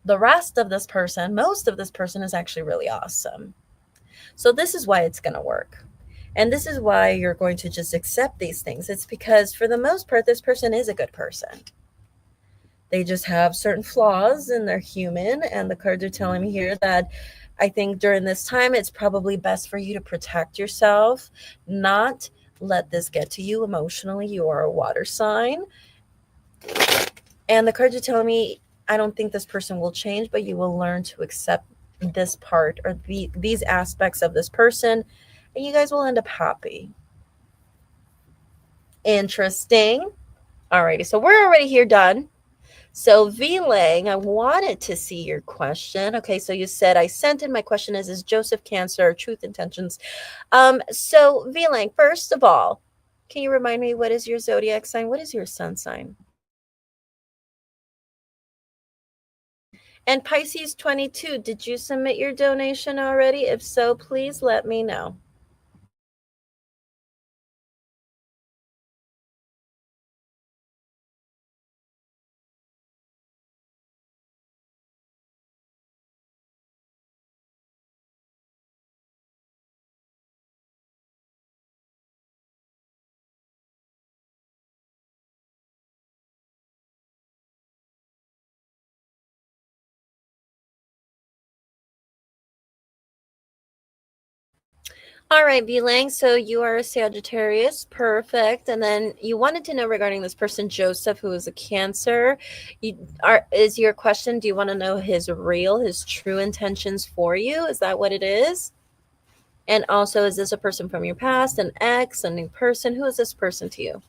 the rest of this person, most of this person is actually really awesome. So this is why it's going to work. And this is why you're going to just accept these things. It's because for the most part, this person is a good person. They just have certain flaws and they're human. And the cards are telling me here that I think during this time, it's probably best for you to protect yourself, not let this get to you emotionally. You are a water sign. And the cards are telling me, I don't think this person will change, but you will learn to accept this part or these aspects of this person, and you guys will end up happy. Interesting. Alrighty, so we're already here done. So V Lang, I wanted to see your question. Okay, so you said I sent in my question is Joseph Cancer, truth intentions. So V Lang, first of all, can you remind me what is your zodiac sign? What is your sun sign? And Pisces 22, did you submit your donation already? If so, please let me know. All right, B Lang. So you are a Sagittarius. Perfect. And then you wanted to know regarding this person, Joseph, who is a Cancer. Is your question, do you want to know his true intentions for you? Is that what it is? And also, is this a person from your past, an ex, a new person? Who is this person to you?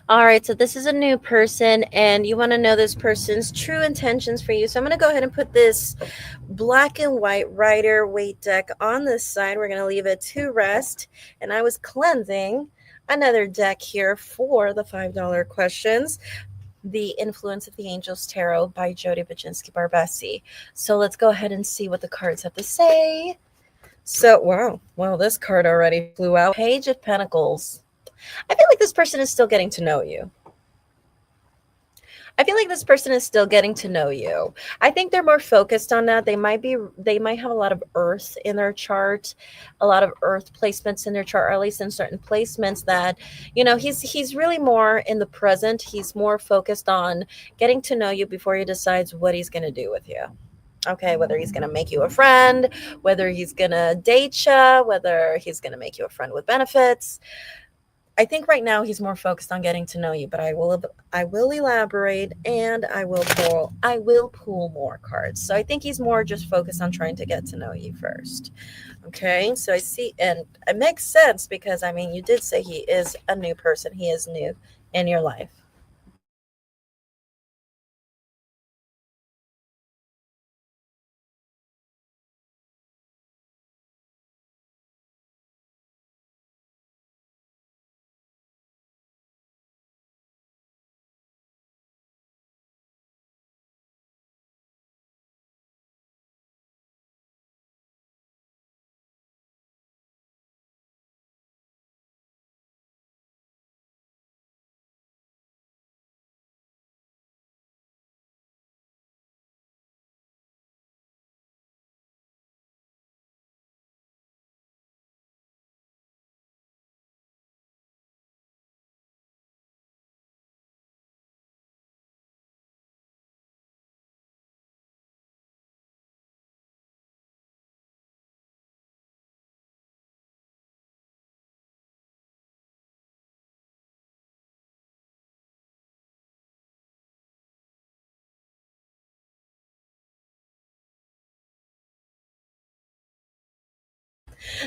All right, so this is a new person, and you want to know this person's true intentions for you. So I'm going to go ahead and put this black and white Rider Waite deck on this side. We're going to leave it to rest. And I was cleansing another deck here for the $5 questions. The Influence of the Angels Tarot by Jody Baczynski Barbesi. So let's go ahead and see what the cards have to say. So, wow. Well, this card already flew out. Page of Pentacles. I feel like this person is still getting to know you. I feel like this person is still getting to know you. I think they're more focused on that. They might have a lot of earth in their chart, a lot of earth placements in their chart, or at least in certain placements that, he's really more in the present. He's more focused on getting to know you before he decides what he's going to do with you. Okay, whether he's going to make you a friend, whether he's going to date you, whether he's going to make you a friend with benefits. I think right now he's more focused on getting to know you, but I will elaborate and I will pull more cards. So I think he's more just focused on trying to get to know you first. Okay? So I see, and it makes sense because I mean, you did say he is a new person. He is new in your life.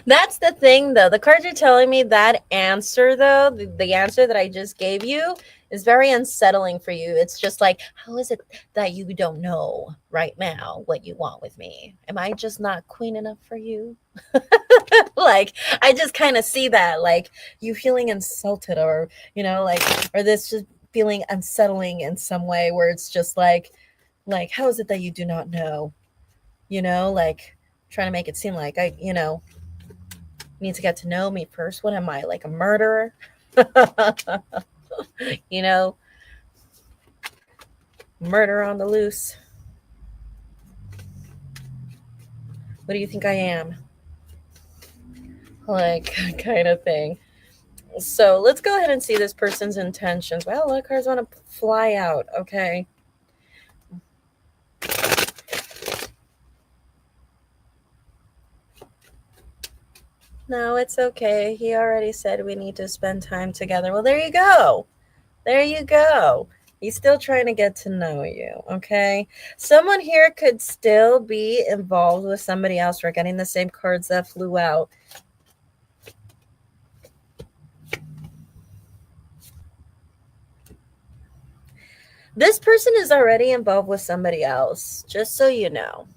That's the thing, though. The cards are telling me that answer, though, the answer that I just gave you is very unsettling for you. It's just like, how is it that you don't know right now what you want with me? Am I just not queen enough for you? Like, I just kind of see that, like, you feeling insulted, or, like, or this just feeling unsettling in some way, where it's just like, how is it that you do not know? Like, trying to make it seem like need to get to know me first. What am I, like a murderer? you know, Murder on the loose. What do you think I am? Like, kind of thing. So let's go ahead and see this person's intentions. Well, a lot of cards want to fly out. Okay. No, it's okay. He already said we need to spend time together. Well, there you go. There you go. He's still trying to get to know you, okay? Someone here could still be involved with somebody else. We're getting the same cards that flew out. This person is already involved with somebody else, just so you know.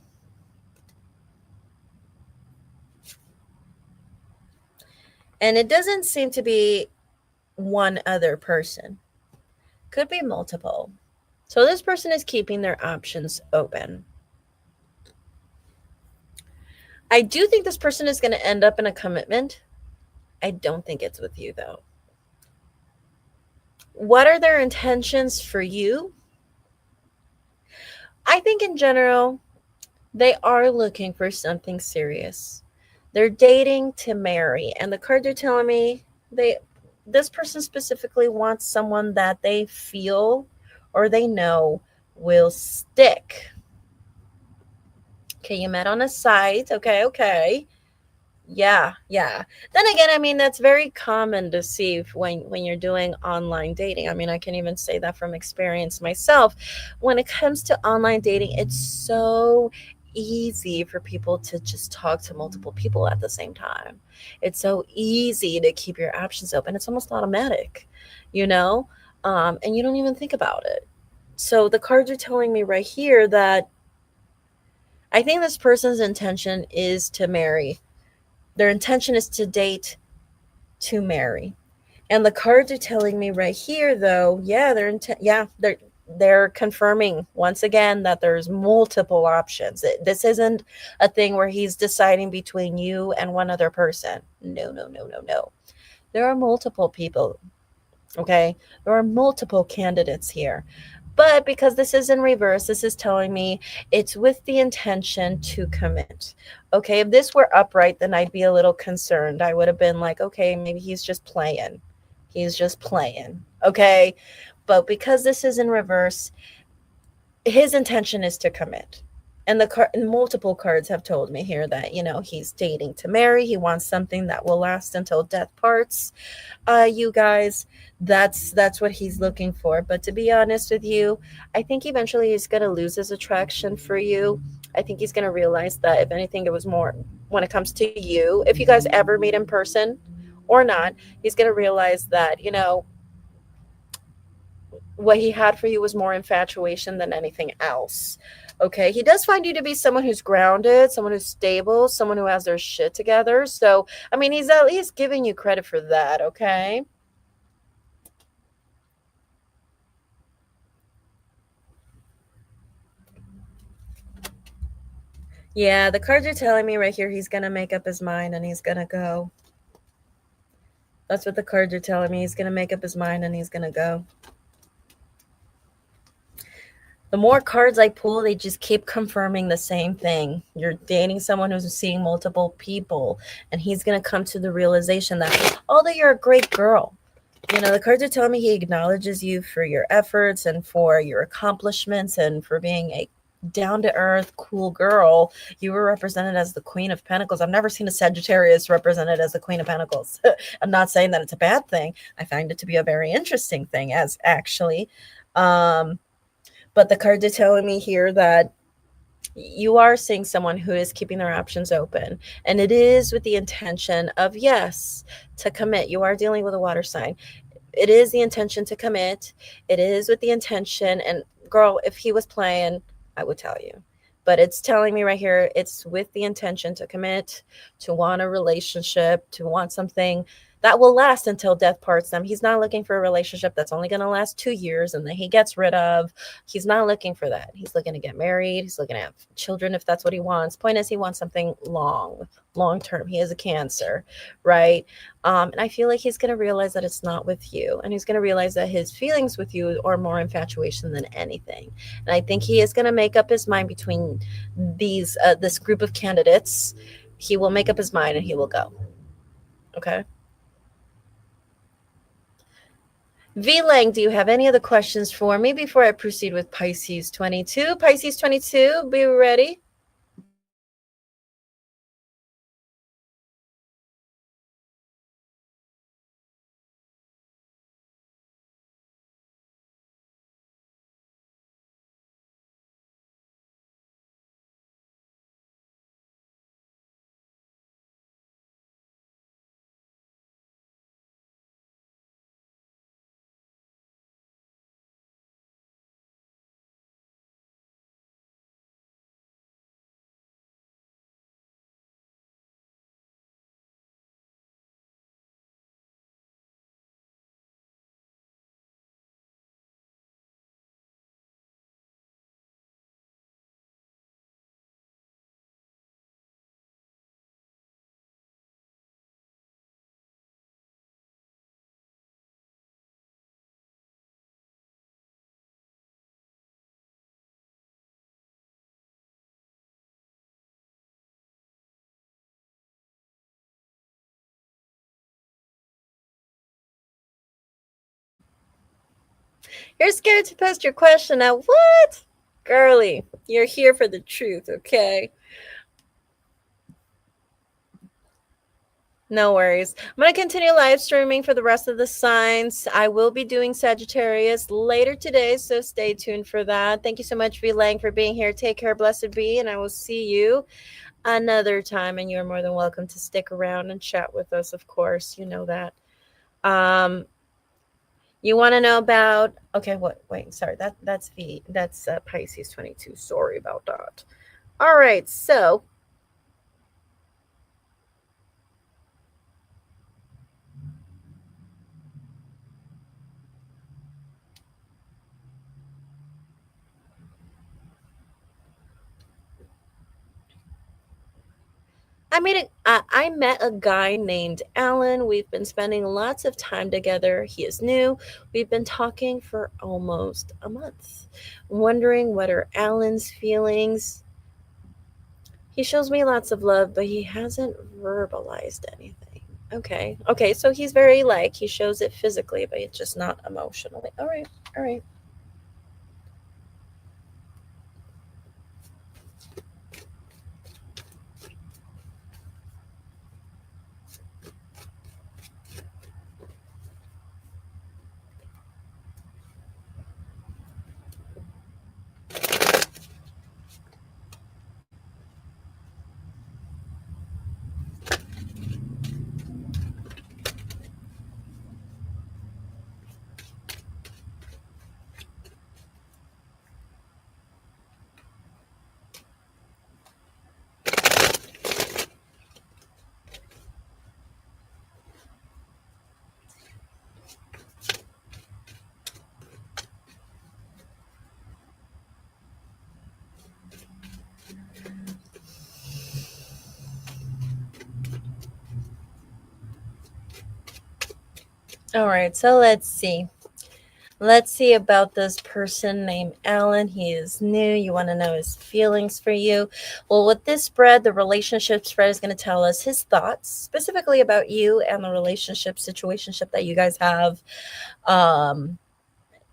And it doesn't seem to be one other person. Could be multiple. So this person is keeping their options open. I do think this person is going to end up in a commitment. I don't think it's with you, though. What are their intentions for you? I think in general, they are looking for something serious. They're dating to marry. And the cards are telling me this person specifically wants someone that they feel or they know will stick. Okay, you met on a site. Okay. Yeah. Then again, I mean, that's very common to see when you're doing online dating. I mean, I can even say that from experience myself. When it comes to online dating, it's so easy for people to just talk to multiple people at the same time. It's so easy to keep your options open. It's almost automatic, and you don't even think about it. So the cards are telling me right here that I think this person's intention is to marry. Their intention is to date to marry. And the cards are telling me right here, though, they're confirming once again that there's multiple options. This isn't a thing where he's deciding between you and one other person. No. There are multiple people. Okay. There are multiple candidates here. But because this is in reverse, this is telling me it's with the intention to commit. Okay, if this were upright, then I'd be a little concerned. I would have been like, okay, maybe he's just playing. Okay, but because this is in reverse, his intention is to commit. And multiple cards have told me here that, he's dating to marry. He wants something that will last until death parts. You guys, that's what he's looking for. But to be honest with you, I think eventually he's going to lose his attraction for you. I think he's going to realize that, if anything, it was more when it comes to you. If you guys ever meet in person or not, he's going to realize that, what he had for you was more infatuation than anything else. Okay, he does find you to be someone who's grounded, someone who's stable, someone who has their shit together. So, I mean, he's at least giving you credit for that, okay? Yeah, the cards are telling me right here he's going to make up his mind and he's going to go. That's what the cards are telling me. He's going to make up his mind and he's going to go. The more cards I pull, they just keep confirming the same thing. You're dating someone who's seeing multiple people, and he's going to come to the realization that, although you're a great girl, the cards are telling me he acknowledges you for your efforts and for your accomplishments and for being a down-to-earth, cool girl. You were represented as the Queen of Pentacles. I've never seen a Sagittarius represented as the Queen of Pentacles. I'm not saying that it's a bad thing. I find it to be a very interesting thing, but the cards are telling me here that You are seeing someone who is keeping their options open, and it is with the intention of, yes, to commit. You are dealing with a water sign. It is the intention to commit. It is with the intention. And girl, if he was playing, I would tell you. But it's telling me right here, it's with the intention to commit, to want a relationship, to want something that will last until death parts them. He's not looking for a relationship that's only going to last 2 years and then he gets rid of. He's not looking for that. He's looking to get married. He's looking to have children if that's what he wants. Point is, he wants something long term. He has a Cancer, right? And I feel like he's going to realize that it's not with you. And he's going to realize that his feelings with you are more infatuation than anything. And I think he is going to make up his mind between this group of candidates. He will make up his mind and he will go. Okay. V Lang, do you have any other questions for me before I proceed with Pisces 22? Pisces 22, be ready. You're scared to post your question now. What? Girly, you're here for the truth, okay? No worries. I'm going to continue live streaming for the rest of the signs. I will be doing Sagittarius later today, so stay tuned for that. Thank you so much, V Lang, for being here. Take care, blessed be, and I will see you another time. And you're more than welcome to stick around and chat with us, of course. You know that. You want to know about, okay, what? Wait, sorry. That's Pisces 22. Sorry about that. All right, so I met a guy named Alan. We've been spending lots of time together. He is new. We've been talking for almost a month, wondering what are Alan's feelings. He shows me lots of love, but he hasn't verbalized anything. Okay, so he's very like, he shows it physically, but it's just not emotionally. All right. All right, so let's see. Let's see about this person named Alan. He is new. You want to know his feelings for you. Well, with this spread, the relationship spread is going to tell us his thoughts specifically about you and the relationship situationship that you guys have.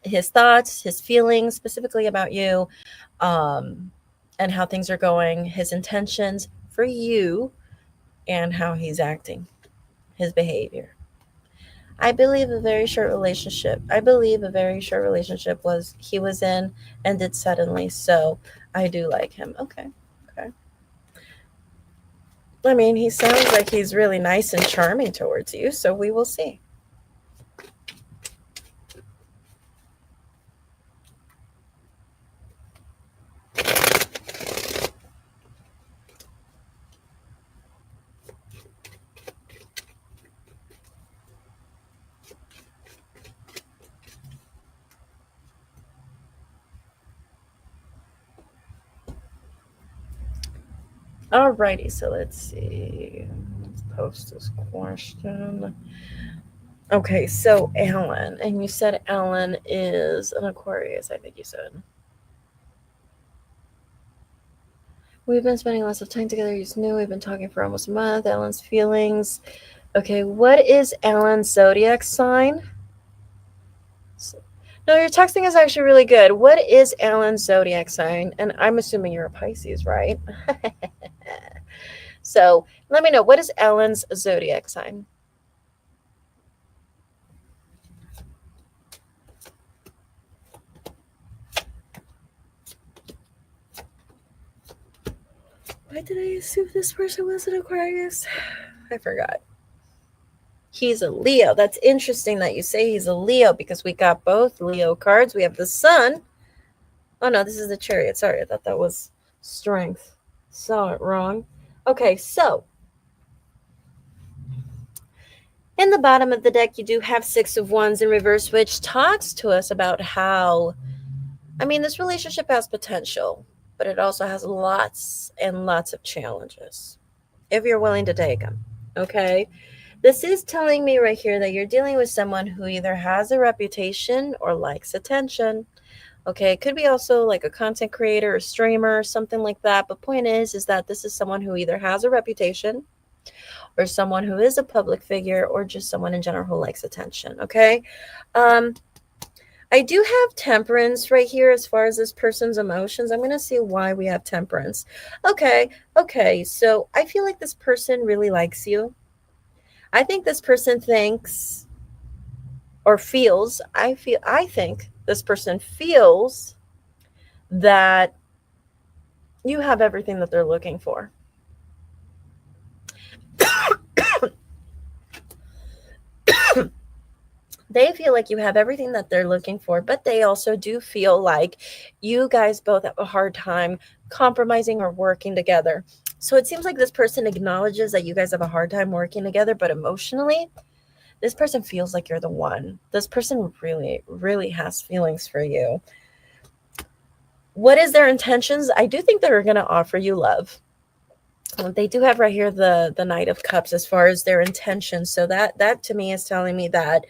His thoughts, his feelings specifically about you, and how things are going, his intentions for you, and how he's acting, his behavior. I believe a very short relationship. I believe a very short relationship was he was in, ended suddenly. So I do like him. Okay. Okay. I mean, he sounds like he's really nice and charming towards you, so we will see. Alrighty, so let's see. Let's post this question. Okay, so Alan, and you said Alan is an Aquarius, I think you said. We've been spending lots of time together. You knew we've been talking for almost a month. Alan's feelings. Okay, what is Alan's zodiac sign? No, your texting is actually really good. What is Alan's zodiac sign? And I'm assuming you're a Pisces, right? So let me know, what is Alan's zodiac sign? Why did I assume this person was an Aquarius? I forgot. He's a Leo. That's interesting that you say he's a Leo because we got both Leo cards. We have the Sun. Oh no, this is the Chariot. Sorry, I thought that was Strength. Saw it wrong. Okay, so in the bottom of the deck, you do have Six of Wands in reverse, which talks to us about how, I mean, this relationship has potential, but it also has lots and lots of challenges if you're willing to take them. Okay. This is telling me right here that you're dealing with someone who either has a reputation or likes attention. Okay, it could be also like a content creator or streamer, something like that. But point is that this is someone who either has a reputation or someone who is a public figure or just someone in general who likes attention. Okay. I do have Temperance right here as far as this person's emotions. I'm going to see why we have Temperance. Okay. So I feel like this person really likes you. I think this person thinks or feels, I think this person feels that you have everything that they're looking for. They feel like you have everything that they're looking for, but they also do feel like you guys both have a hard time compromising or working together. So it seems like this person acknowledges that you guys have a hard time working together, but emotionally, this person feels like you're the one. This person really, really has feelings for you. What is their intentions? I do think they're going to offer you love. They do have right here the Knight of Cups as far as their intentions. So that to me is telling me that,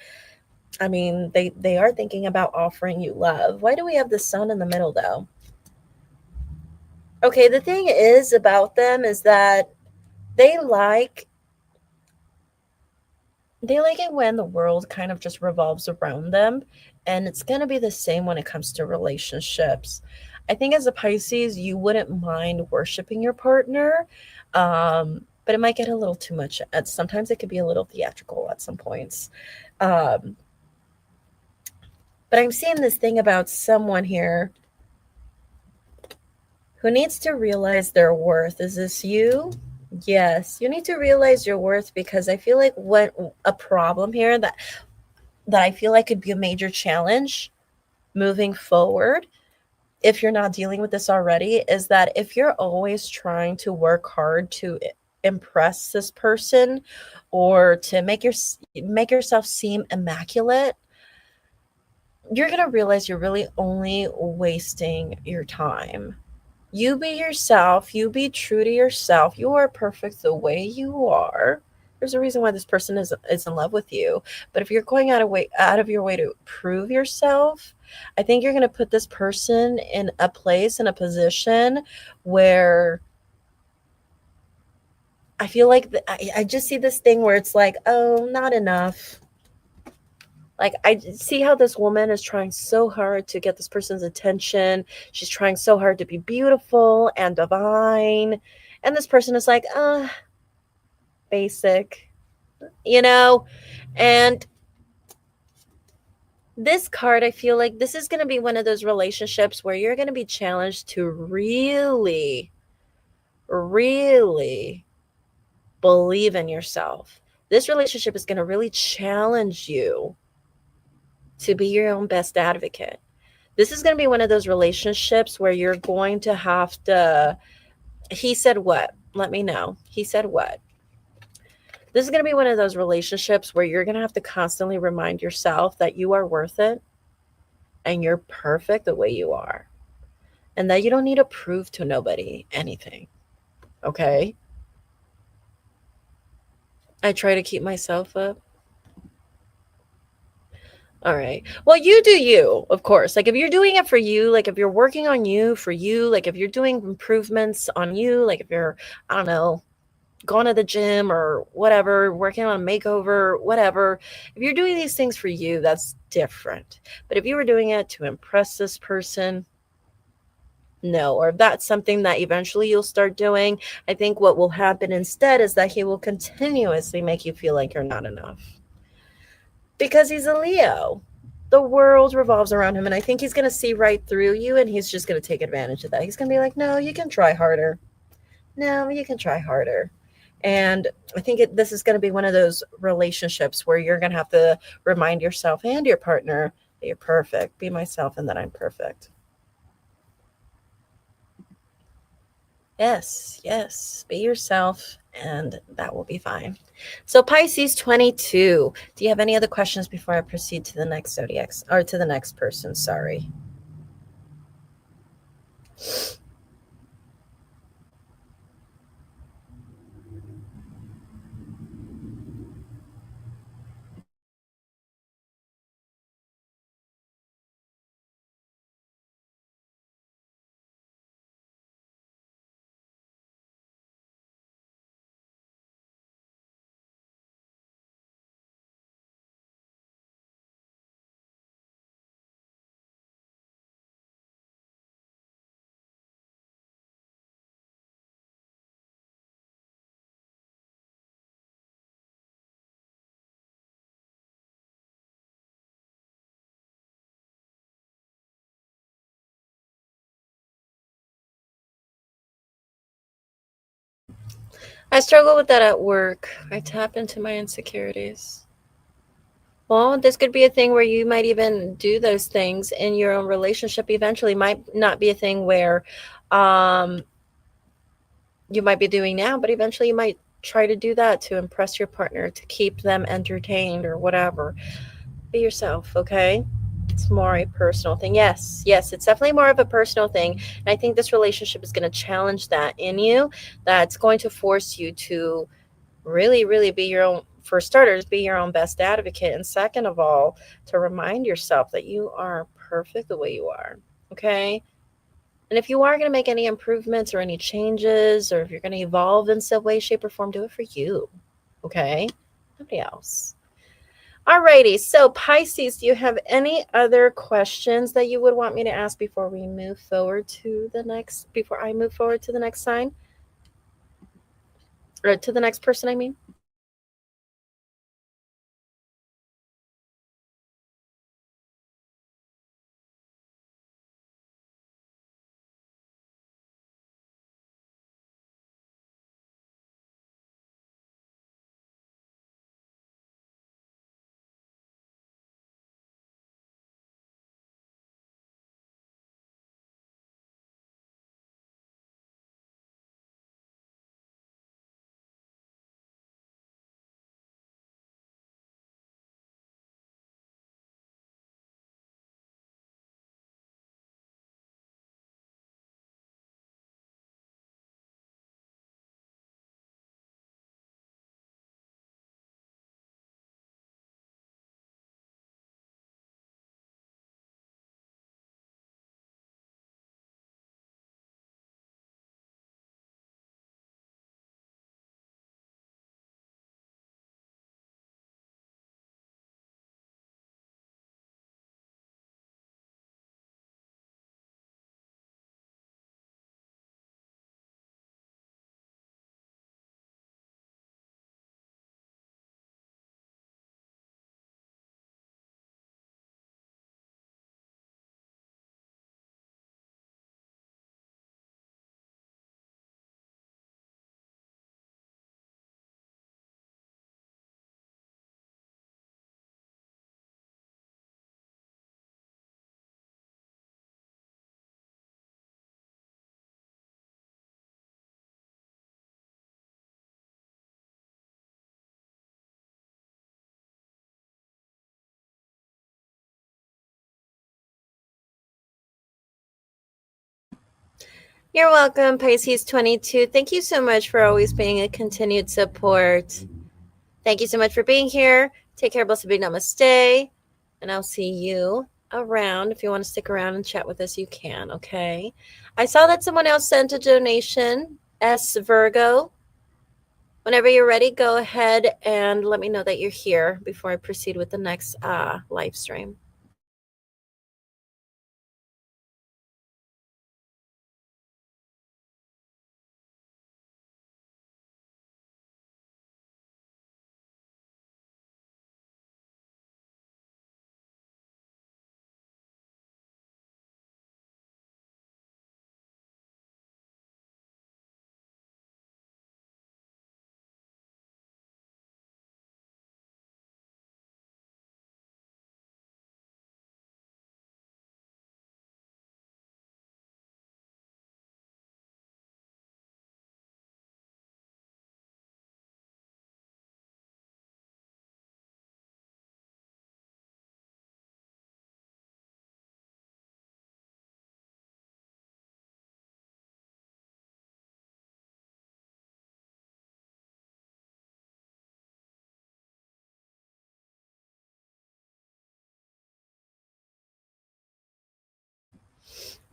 I mean, they are thinking about offering you love. Why do we have the Sun in the middle though? Okay, the thing is about them is that they like it when the world kind of just revolves around them. And it's going to be the same when it comes to relationships. I think as a Pisces, you wouldn't mind worshiping your partner, but it might get a little too much. Sometimes it could be a little theatrical at some points. But I'm seeing this thing about someone here who needs to realize their worth. Is this you? Yes, you need to realize your worth, because I feel like what a problem here that I feel like could be a major challenge moving forward, if you're not dealing with this already, is that if you're always trying to work hard to impress this person or to make yourself seem immaculate, you're going to realize you're really only wasting your time. You be yourself. You be true to yourself. You are perfect the way you are. There's a reason why this person is in love with you. But if you're going out of your way to prove yourself, I think you're going to put this person in a place, in a position where I feel like I just see this thing where it's like, oh, not enough. Like, I see how this woman is trying so hard to get this person's attention. She's trying so hard to be beautiful and divine. And this person is like, basic, you know? And this card, I feel like this is going to be one of those relationships where you're going to be challenged to really, really believe in yourself. This relationship is going to really challenge you to be your own best advocate. This is going to be one of those relationships where you're going to have to, he said what? Let me know. He said what? This is going to be one of those relationships where you're going to have to constantly remind yourself that you are worth it and you're perfect the way you are, and that you don't need to prove to nobody anything. Okay? I try to keep myself up. All right. Well, you do you, of course. Like if you're doing it for you, like if you're working on you for you, like if you're doing improvements on you, like if you're, I don't know, going to the gym or whatever, working on a makeover, whatever. If you're doing these things for you, that's different. But if you were doing it to impress this person, no. Or if that's something that eventually you'll start doing, I think what will happen instead is that he will continuously make you feel like you're not enough. Because he's a Leo. The world revolves around him, and I think he's going to see right through you, and he's just going to take advantage of that. He's going to be like, no, you can try harder. No, you can try harder. And I think this is going to be one of those relationships where you're going to have to remind yourself and your partner that you're perfect. Be myself and that I'm perfect. Yes, yes. Be yourself and that will be fine. So Pisces 22. Do you have any other questions before I proceed to the next zodiac or to the next person? Sorry. I struggle with that at work. I tap into my insecurities. Well, this could be a thing where you might even do those things in your own relationship eventually. Might not be a thing where um, you might be doing now, but eventually you might try to do that to impress your partner, to keep them entertained or whatever. Be yourself, okay? It's more a personal thing. Yes, yes, it's definitely more of a personal thing. And I think this relationship is going to challenge that in you. That's going to force you to really, really be your own, for starters, be your own best advocate. And second of all, to remind yourself that you are perfect the way you are. Okay. And if you are going to make any improvements or any changes, or if you're going to evolve in some way, shape, or form, do it for you. Okay. Nobody else. Alrighty. So Pisces, do you have any other questions that you would want me to ask before we move forward to the next, before I move forward to the next sign? Or to the next person, I mean? You're welcome, Pisces 22. Thank you so much for always being a continued support. Thank you so much for being here. Take care, blessed be, namaste. And I'll see you around. If you want to stick around and chat with us, you can, okay? I saw that someone else sent a donation, S Virgo. Whenever you're ready, go ahead and let me know that you're here before I proceed with the next live stream.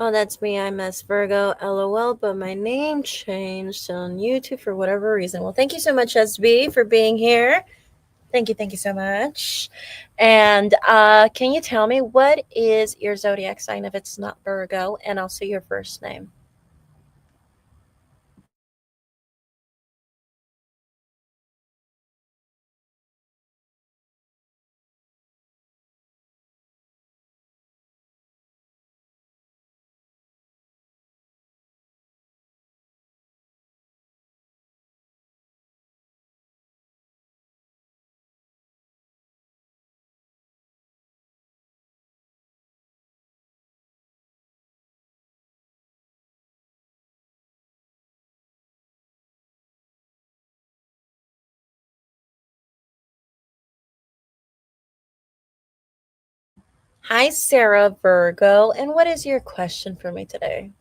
Oh, that's me. I'm S Virgo, LOL, but my name changed on YouTube for whatever reason. Well, thank you so much, SB, for being here. Thank you so much. And can you tell me what is your zodiac sign if it's not Virgo, and also your first name? Hi, Sarah Virgo. And what is your question for me today?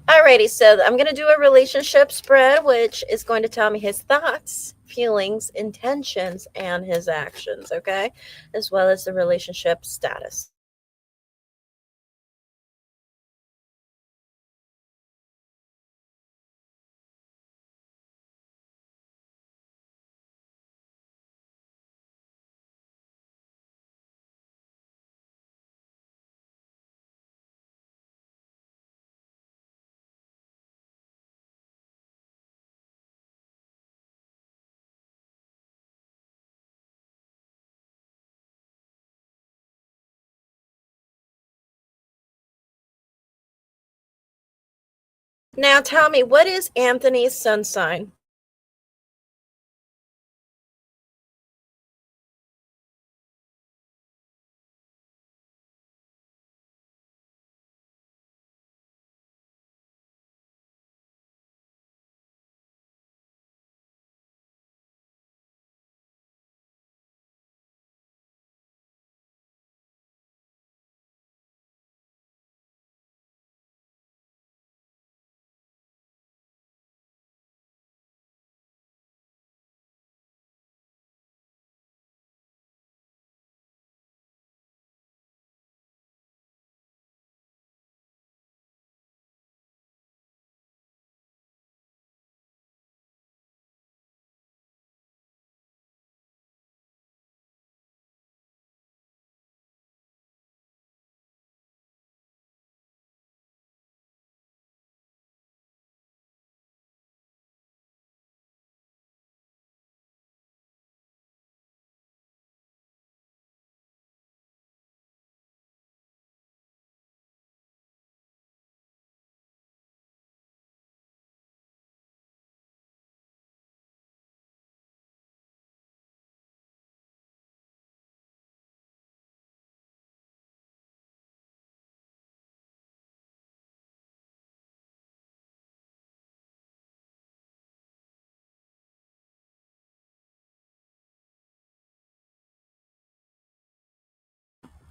Alrighty, so I'm going to do a relationship spread, which is going to tell me his thoughts, feelings, intentions, and his actions, okay? As well as the relationship status. Now tell me, what is Anthony's sun sign?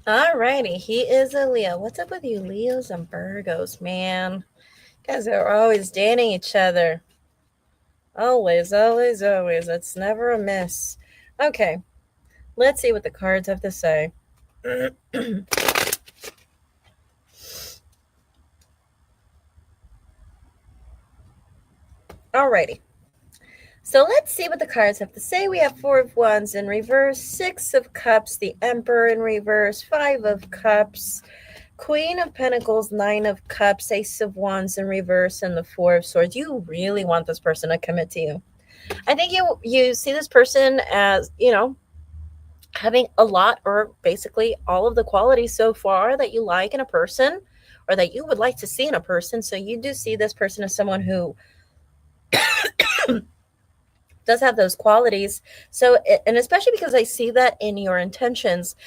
Alrighty, he is a Leo. What's up with you Leos and Virgos, man? You guys are always dating each other. Always, always, always. It's never a miss. Okay, let's see what the cards have to say. Alrighty. So let's see what the cards have to say. We have 4 of Wands in reverse, 6 of Cups, the Emperor in reverse, 5 of Cups, Queen of Pentacles, 9 of Cups, Ace of Wands in reverse, and the 4 of Swords. You really want this person to commit to you. I think you see this person as, having a lot or basically all of the qualities so far that you like in a person or that you would like to see in a person. So you do see this person as someone who does have those qualities. So, and especially because I see that in your intentions,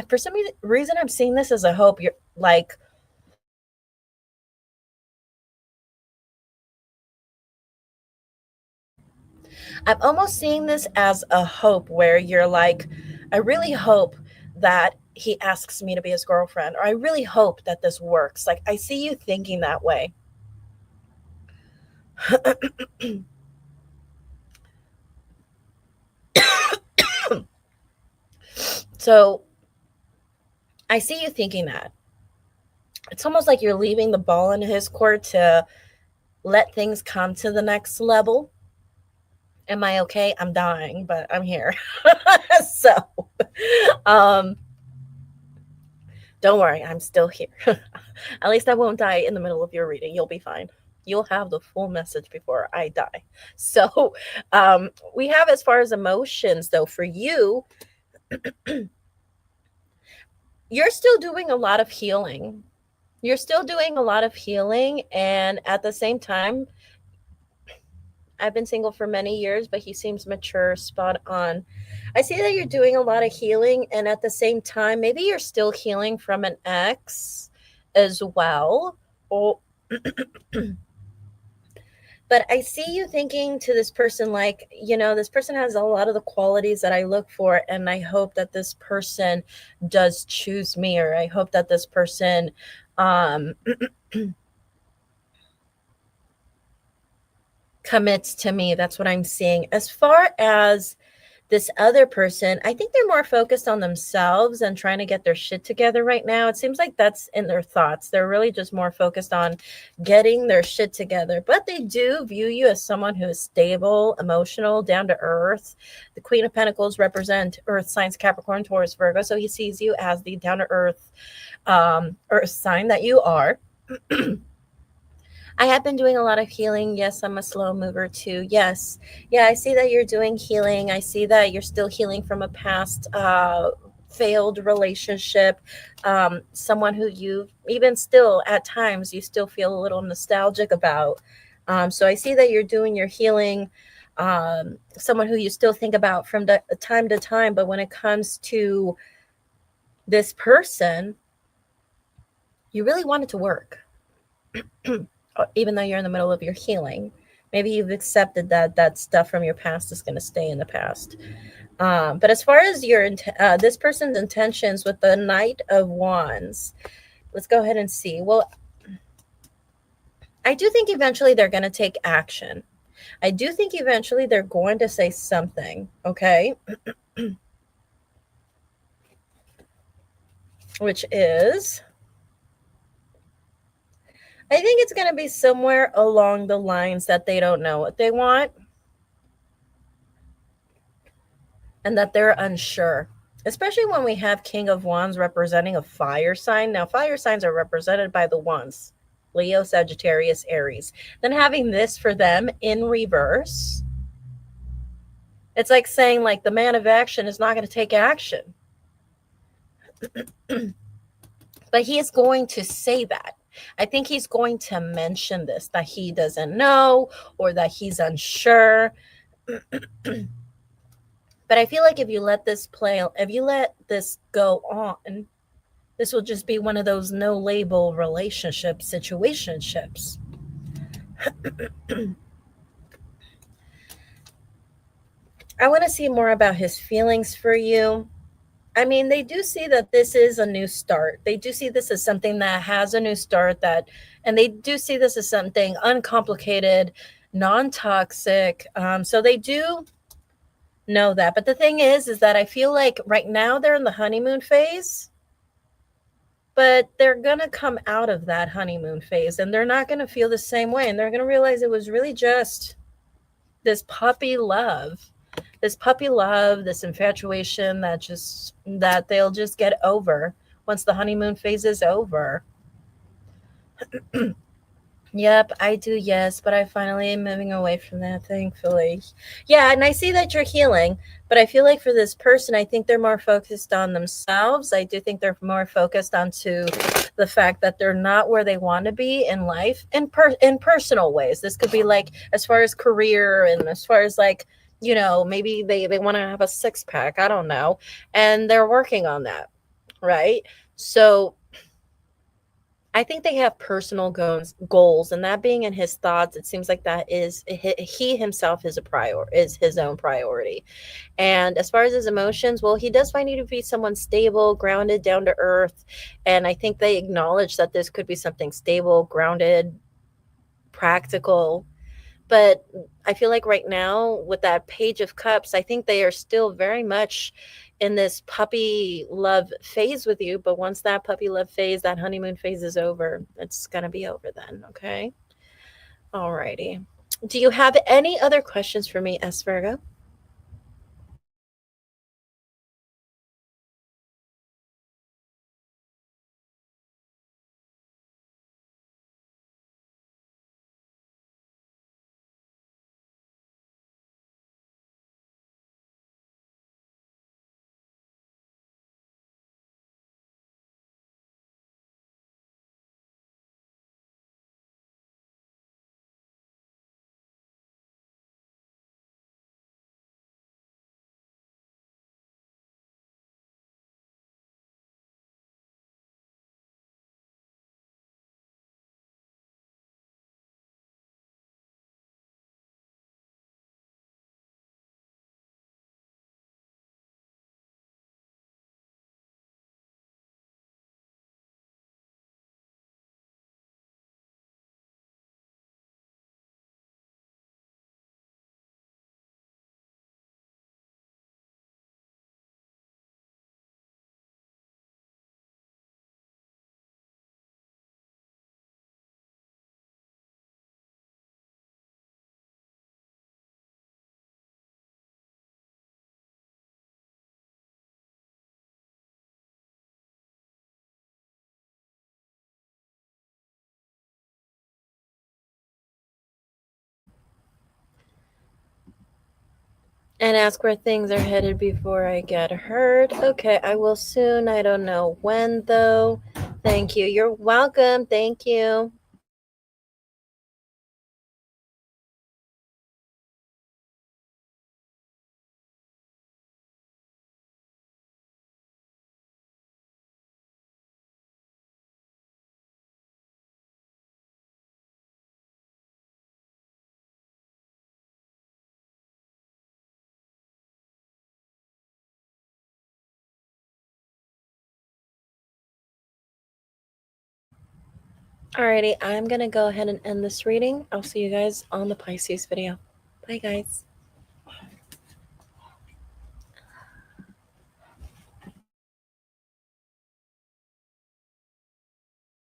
for some reason, I'm seeing this as a hope. You're like, I'm almost seeing this as a hope where you're like, I really hope that he asks me to be his girlfriend, or I really hope that this works. Like, I see you thinking that way. So, I see you thinking that. It's almost like you're leaving the ball in his court to let things come to the next level. Am I okay? I'm dying, but I'm here. So, um, don't worry, I'm still here. At least I won't die in the middle of your reading. You'll be fine. You'll have the full message before I die. So, we have as far as emotions, though, for you, you're still doing a lot of healing. You're still doing a lot of healing. And at the same time, I've been single for many years, but he seems mature, spot on. I see that you're doing a lot of healing, and at the same time, maybe you're still healing from an ex as well. Or but I see you thinking to this person like, this person has a lot of the qualities that I look for, and I hope that this person does choose me, or I hope that this person um commits to me. That's what I'm seeing. As far as this other person, I think they're more focused on themselves and trying to get their shit together right now. It seems like that's in their thoughts. They're really just more focused on getting their shit together. But they do view you as someone who is stable, emotional, down to earth. The Queen of Pentacles represent earth signs, Capricorn, Taurus, Virgo. So he sees you as the down to earth earth sign that you are. I have been doing a lot of healing. Yes, I'm a slow mover too. Yes. Yeah, I see that you're doing healing. I see that you're still healing from a past failed relationship, someone who you even still at times you still feel a little nostalgic about. So I see that you're doing your healing, someone who you still think about from time to time, but when it comes to this person, you really want it to work. Even though you're in the middle of your healing, maybe you've accepted that that stuff from your past is going to stay in the past. But as far as this person's intentions with the Knight of Wands, let's go ahead and see. Well, I do think eventually they're going to take action. I do think eventually they're going to say something, okay? Which is, I think it's going to be somewhere along the lines that they don't know what they want and that they're unsure. Especially when we have King of Wands representing a fire sign. Now, fire signs are represented by the wands: Leo, Sagittarius, Aries. Then having this for them in reverse, it's like saying like the man of action is not going to take action. But he is going to say that. I think he's going to mention this, that he doesn't know or that he's unsure. But I feel like if you let this go on, this will just be one of those no label relationships, situationships. I want to see more about his feelings for you. I mean, they do see that this is a new start. They do see this as something that has a new start, and they do see this as something uncomplicated, non-toxic. So they do know that. But the thing is that I feel like right now they're in the honeymoon phase, but they're going to come out of that honeymoon phase and they're not going to feel the same way. And they're going to realize it was really just this puppy love, this infatuation that they'll just get over once the honeymoon phase is over. Yep, I do, yes, but I finally am moving away from that, thankfully. Yeah, and I see that you're healing, but I feel like for this person, I think they're more focused on themselves. I do think they're more focused onto the fact that they're not where they want to be in life, in personal ways. This could be like as far as career and as far as like, maybe they want to have a six pack, I don't know, and they're working on that, right? So I think they have personal goals, and that being in his thoughts, it seems like that is he himself is his own priority. And as far as his emotions, well, he does find you to be someone stable, grounded, down to earth, and I think they acknowledge that this could be something stable, grounded, practical. But I feel like right now with that Page of Cups, I think they are still very much in this puppy love phase with you. But once that puppy love phase, that honeymoon phase is over, it's going to be over then. Okay. Alrighty. Do you have any other questions for me, S. Virgo? and ask where things are headed before I get hurt. Okay, I will soon. I don't know when, though. Thank you. You're welcome. Thank you. Alrighty, I'm going to go ahead and end this reading. I'll see you guys on the Pisces video. Bye, guys.